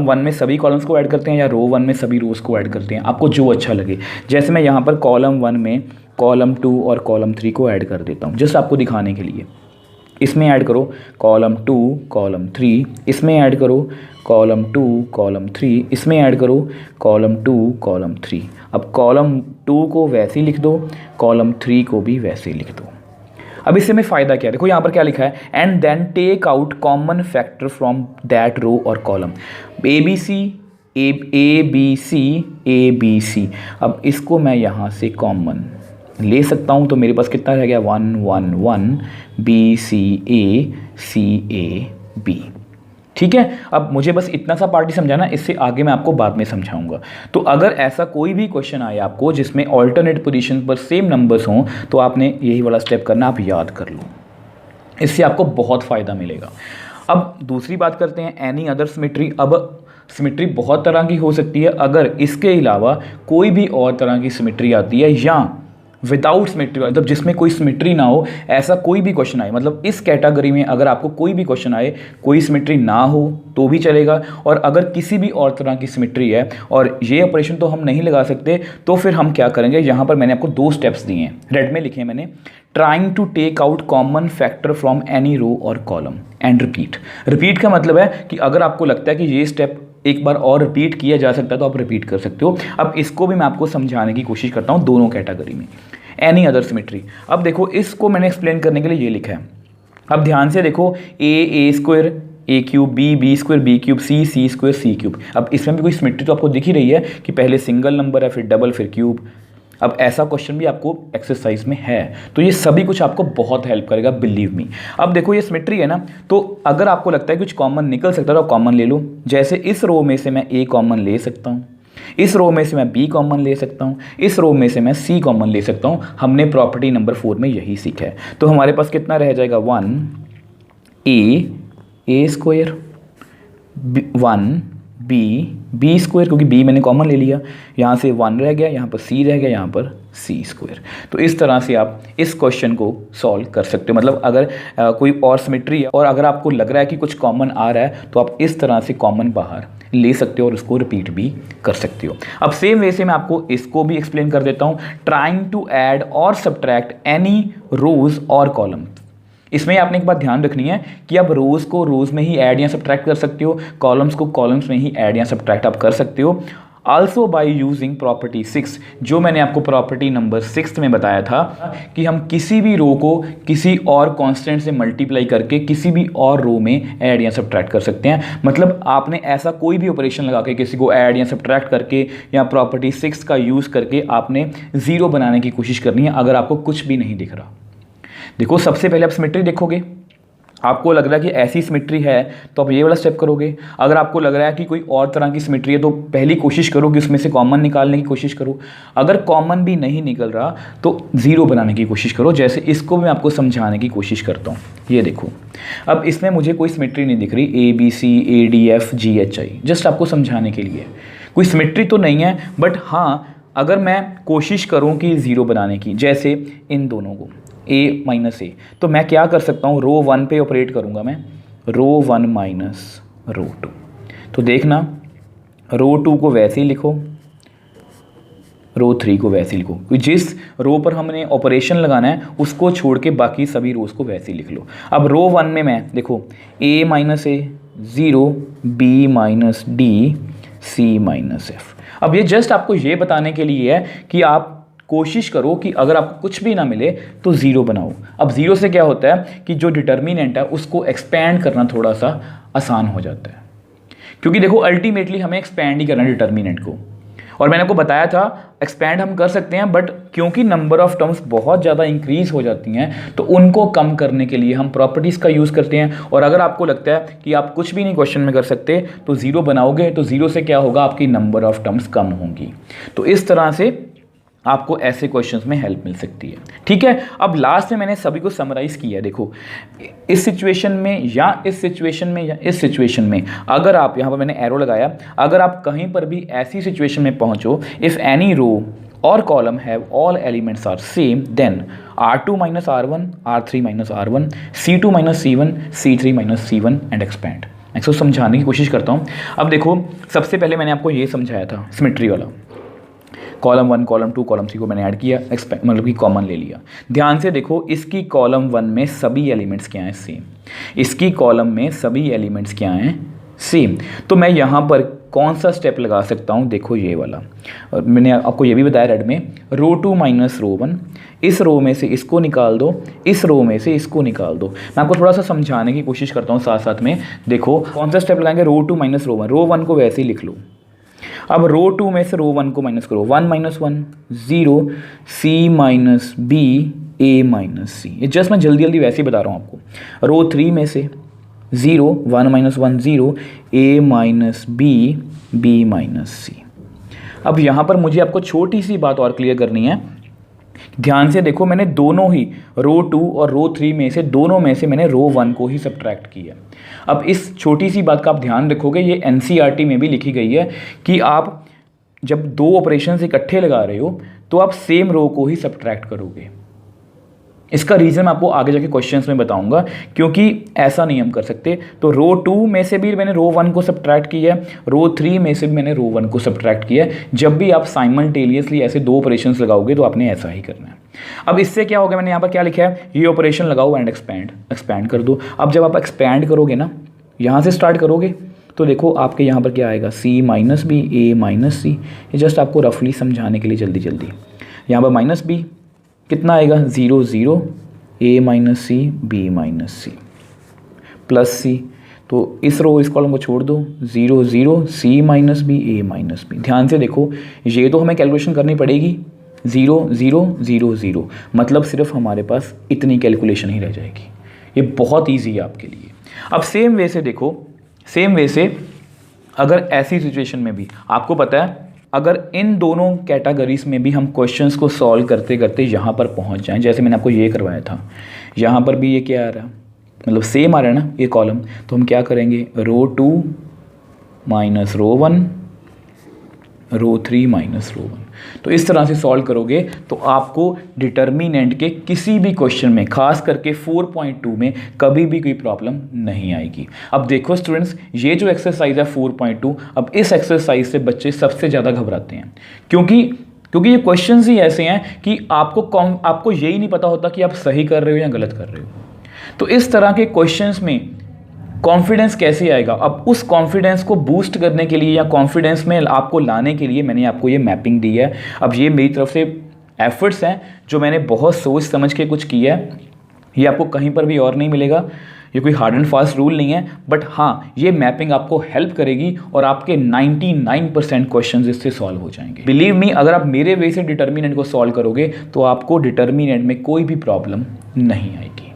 1 में सभी कॉलम्स को ऐड करते हैं या रो 1 में सभी रोज़ को ऐड करते हैं, आपको जो अच्छा लगे। जैसे मैं यहाँ पर कॉलम 1 में कॉलम 2 और कॉलम 3 को ऐड कर देता हूँ जस्ट आपको दिखाने के लिए। इसमें ऐड करो कॉलम 2 कॉलम 3, इसमें ऐड करो कॉलम 2 कॉलम 3, इसमें ऐड करो कॉलम 2 कॉलम 3। अब कॉलम 2 को वैसे ही लिख दो, कॉलम 3 को भी वैसे ही लिख दो। अब इससे में फ़ायदा क्या है, देखो यहाँ पर क्या लिखा है, and then take out common factor from that row और कॉलम, ABC। अब इसको मैं यहाँ से कॉमन ले सकता हूँ, तो मेरे पास कितना रह गया, 1 1 1 BCA ठीक है। अब मुझे बस इतना सा पार्ट ही समझाना, इससे आगे मैं आपको बाद में समझाऊंगा। तो अगर ऐसा कोई भी क्वेश्चन आए आपको जिसमें ऑल्टरनेट पोजीशन पर सेम नंबर्स हों, तो आपने यही वाला स्टेप करना, आप याद कर लो, इससे आपको बहुत फ़ायदा मिलेगा। अब दूसरी बात करते हैं एनी अदर सिमेट्री। अब सिमेट्री बहुत तरह की हो सकती है, अगर इसके अलावा कोई भी और तरह की सिमेट्री आती है या विदाउट सिमेट्री, मतलब जिसमें कोई सिमेट्री ना हो, ऐसा कोई भी क्वेश्चन आए, मतलब इस कैटेगरी में अगर आपको कोई भी क्वेश्चन आए कोई सिमेट्री ना हो तो भी चलेगा, और अगर किसी भी और तरह की सिमेट्री है और ये ऑपरेशन तो हम नहीं लगा सकते, तो फिर हम क्या करेंगे, यहाँ पर मैंने आपको 2 स्टेप्स दिए हैं, रेड में लिखे हैं मैंने, trying to take out common factor from any row और कॉलम एंड रिपीट। रिपीट का मतलब है कि अगर आपको लगता है कि ये स्टेप एक बार और रिपीट किया जा सकता है तो आप रिपीट कर सकते हो। अब इसको भी मैं आपको समझाने की कोशिश करता हूँ दोनों कैटेगरी में, एनी अदर सिमेट्री। अब देखो इसको मैंने एक्सप्लेन करने के लिए ये लिखा है। अब ध्यान से देखो, A square A cube, B square B cube, C square C cube. अब इसमें भी कोई सिमेट्री तो आपको दिख ही रही है कि पहले सिंगल नंबर है, फिर डबल, फिर क्यूब। अब ऐसा क्वेश्चन भी आपको एक्सरसाइज में है, तो ये सभी कुछ आपको बहुत हेल्प करेगा, बिलीव मी। अब देखो ये सिमेट्री है ना, तो अगर आपको लगता है कुछ कॉमन निकल सकता है तो कॉमन ले लो। जैसे इस रो में से मैं A कॉमन ले सकता हूँ, इस रो में से मैं B कॉमन ले सकता हूँ, इस रो में से मैं C कॉमन ले सकता हूँ। हमने प्रॉपर्टी नंबर 4 में यही सीखा है। तो हमारे पास कितना रह जाएगा, 1 A स्क्वायर 1 बी स्क्वायर, क्योंकि बी मैंने कॉमन ले लिया, यहाँ से 1 रह गया, यहाँ पर सी रह गया, यहाँ पर सी स्क्वायर। तो इस तरह से आप इस क्वेश्चन को सॉल्व कर सकते हो। मतलब अगर कोई और सिमेट्री है और अगर आपको लग रहा है कि कुछ कॉमन आ रहा है तो आप इस तरह से कॉमन बाहर ले सकते हो और उसको रिपीट भी कर सकते हो। अब सेम वे से मैं आपको इसको भी एक्सप्लेन कर देता हूँ। ट्राइंग टू ऐड और सब्ट्रैक्ट एनी रोज और कॉलम। इसमें आपने एक बात ध्यान रखनी है कि आप रोज़ को रोज़ में ही ऐड या सब्ट्रैक्ट कर सकते हो, कॉलम्स को कॉलम्स में ही ऐड या सब्ट्रैक्ट आप कर सकते हो। आल्सो बाय यूजिंग प्रॉपर्टी 6, जो मैंने आपको प्रॉपर्टी नंबर 6 में बताया था कि हम किसी भी रो को किसी और कांस्टेंट से मल्टीप्लाई करके किसी भी और रो में ऐड या सब्ट्रैक्ट कर सकते हैं। मतलब आपने ऐसा कोई भी ऑपरेशन लगा के किसी को ऐड या सब्ट्रैक्ट करके या प्रॉपर्टी 6 का यूज़ करके आपने ज़ीरो बनाने की कोशिश करनी है अगर आपको कुछ भी नहीं दिख रहा। देखो, सबसे पहले आप सिमेट्री देखोगे, आपको लग रहा है कि ऐसी सिमेट्री है तो आप ये वाला स्टेप करोगे। अगर आपको लग रहा है कि कोई और तरह की सिमेट्री है तो पहली कोशिश करो कि उसमें से कॉमन निकालने की कोशिश करो। अगर कॉमन भी नहीं निकल रहा तो ज़ीरो बनाने की कोशिश करो, जैसे इसको मैं आपको समझाने की कोशिश करता हूँ। ये देखो, अब इसमें मुझे कोई सिमेट्री नहीं दिख रही, ABCADFGHI, जस्ट आपको समझाने के लिए। कोई सिमेट्री तो नहीं है, बट हाँ अगर मैं कोशिश करूँ कि ज़ीरो बनाने की, जैसे इन दोनों को A माइनस ए, तो मैं क्या कर सकता हूँ, रो 1 पे ऑपरेट करूँगा मैं, रो 1 माइनस रो 2। तो देखना, रो 2 को वैसे ही लिखो, रो 3 को वैसे ही लिखो। जिस रो पर हमने ऑपरेशन लगाना है उसको छोड़ के बाकी सभी रोज़ को वैसे ही लिख लो। अब रो 1 में मैं देखो A minus A 0, B minus D, C minus F. अब ये जस्ट आपको ये बताने के लिए है कि आप कोशिश करो कि अगर आपको कुछ भी ना मिले तो ज़ीरो बनाओ। अब ज़ीरो से क्या होता है कि जो डिटर्मिनेंट है उसको एक्सपैंड करना थोड़ा सा आसान हो जाता है, क्योंकि देखो अल्टीमेटली हमें एक्सपैंड ही करना है डिटर्मिनेंट को। और मैंने आपको बताया था एक्सपैंड हम कर सकते हैं, बट क्योंकि नंबर ऑफ टर्म्स बहुत ज़्यादा इंक्रीज हो जाती हैं तो उनको कम करने के लिए हम प्रॉपर्टीज़ का यूज़ करते हैं। और अगर आपको लगता है कि आप कुछ भी नहीं क्वेश्चन में कर सकते तो ज़ीरो बनाओगे, तो ज़ीरो से क्या होगा, आपकी नंबर ऑफ टर्म्स कम होंगी। तो इस तरह से आपको ऐसे क्वेश्चंस में हेल्प मिल सकती है। ठीक है, अब लास्ट में मैंने सभी को समराइज़ किया। देखो, इस सिचुएशन में या इस सिचुएशन में या इस सिचुएशन में, अगर आप यहाँ पर मैंने एरो लगाया, अगर आप कहीं पर भी ऐसी सिचुएशन में पहुँचो, इफ़ एनी रो और column have all elements are same, then R2 minus R1, R3 minus R1, C2 minus C1, C3 minus C1 and expand. इसको समझाने की कोशिश करता हूँ। अब देखो, सबसे पहले मैंने आपको ये समझाया था सिमेट्री वाला, कॉलम 1, कॉलम 2, कॉलम 3 को मैंने ऐड किया, मतलब कि कॉमन ले लिया। ध्यान से देखो, इसकी कॉलम 1 में सभी एलिमेंट्स क्या हैं, सेम। इसकी कॉलम में सभी एलिमेंट्स क्या हैं, सेम। तो मैं यहाँ पर कौन सा स्टेप लगा सकता हूँ, देखो ये वाला। और मैंने आपको ये भी बताया रेड में, रो 2 माइनस रो 1, इस रो में से इसको निकाल दो, इस रो में से इसको निकाल दो। मैं आपको थोड़ा सा समझाने की कोशिश करता हूँ साथ साथ में। देखो कौन सा स्टेप लगाएंगे, रो 2 माइनस रो 1, रो 1 को वैसे ही लिख लो। अब रो 2 में से रो 1 को माइनस करो, 1 minus 1 0, C minus B, A minus c. ये जस्ट मैं जल्दी जल्दी वैसे ही बता रहा हूँ आपको। रो 3 में से 0, 1 minus 1 0, A minus b, B minus c. अब यहाँ पर मुझे आपको छोटी सी बात और क्लियर करनी है। ध्यान से देखो, मैंने दोनों ही रो 2 और रो 3 में से दोनों में से मैंने रो 1 को ही सब्ट्रैक्ट किया। अब इस छोटी सी बात का आप ध्यान रखोगे, ये NCERT में भी लिखी गई है कि आप जब दो ऑपरेशंस इकट्ठे लगा रहे हो तो आप सेम रो को ही सब्ट्रैक्ट करोगे। इसका रीज़न मैं आपको आगे जाके क्वेश्चंस में बताऊंगा, क्योंकि ऐसा नहीं हम कर सकते। तो रो 2 में से भी मैंने रो 1 को सब्ट्रैक्ट किया है, रो 3 में से भी मैंने रो 1 को सब्ट्रैक्ट किया है। जब भी आप साइमल्टेनियसली ऐसे दो ऑपरेशंस लगाओगे तो आपने ऐसा ही करना है। अब इससे क्या होगा, मैंने यहाँ पर क्या लिखा है, ये ऑपरेशन लगाओ एंड एक्सपैंड कर दो। अब जब आप एक्सपैंड करोगे ना, यहाँ से स्टार्ट करोगे, तो देखो आपके यहाँ पर क्या आएगा, C minus B, A minus c. ये जस्ट आपको रफली समझाने के लिए जल्दी जल्दी। यहाँ पर माइनस बी कितना आएगा, 0 0, A minus c, B minus c, plus c. तो इस रो इस कॉलम को छोड़ दो, 0 0, C minus B, A minus B. ध्यान से देखो, ये तो हमें कैलकुलेशन करनी पड़ेगी, 0 0 0 0, मतलब सिर्फ हमारे पास इतनी कैलकुलेशन ही रह जाएगी। ये बहुत ईजी है आपके लिए। अब सेम वे से देखो, सेम वे से अगर ऐसी सिचुएशन में भी आपको पता है, अगर इन दोनों कैटेगरीज में भी हम क्वेश्चंस को सॉल्व करते करते यहाँ पर पहुँच जाएं, जैसे मैंने आपको ये करवाया था, यहाँ पर भी ये क्या आ रहा है, मतलब सेम आ रहा है ना ये कॉलम, तो हम क्या करेंगे, रो 2 माइनस रो 1, रो 3 माइनस रो 1। तो इस तरह से सॉल्व करोगे तो आपको डिटर्मिनेंट के किसी भी क्वेश्चन में, खास करके 4.2 में कभी भी कोई प्रॉब्लम नहीं आएगी। अब देखो स्टूडेंट्स, ये जो एक्सरसाइज है 4.2, अब इस एक्सरसाइज से बच्चे सबसे ज़्यादा घबराते हैं, क्योंकि ये क्वेश्चंस ही ऐसे हैं कि आपको यही नहीं पता होता कि आप सही कर रहे हो या गलत कर रहे हो। तो इस तरह के क्वेश्चंस में कॉन्फिडेंस कैसे आएगा? अब उस कॉन्फिडेंस को बूस्ट करने के लिए या कॉन्फिडेंस में आपको लाने के लिए मैंने आपको ये मैपिंग दी है। अब ये मेरी तरफ से एफर्ट्स हैं जो मैंने बहुत सोच समझ के कुछ किया है, ये आपको कहीं पर भी और नहीं मिलेगा। ये कोई हार्ड एंड फास्ट रूल नहीं है, बट हाँ, ये मैपिंग आपको हेल्प करेगी और आपके 99% क्वेश्चंस इससे सॉल्व हो जाएंगे। बिलीव मी, अगर आप मेरे वे से डिटर्मिनेंट को सॉल्व करोगे तो आपको डिटर्मिनेंट में कोई भी प्रॉब्लम नहीं आएगी।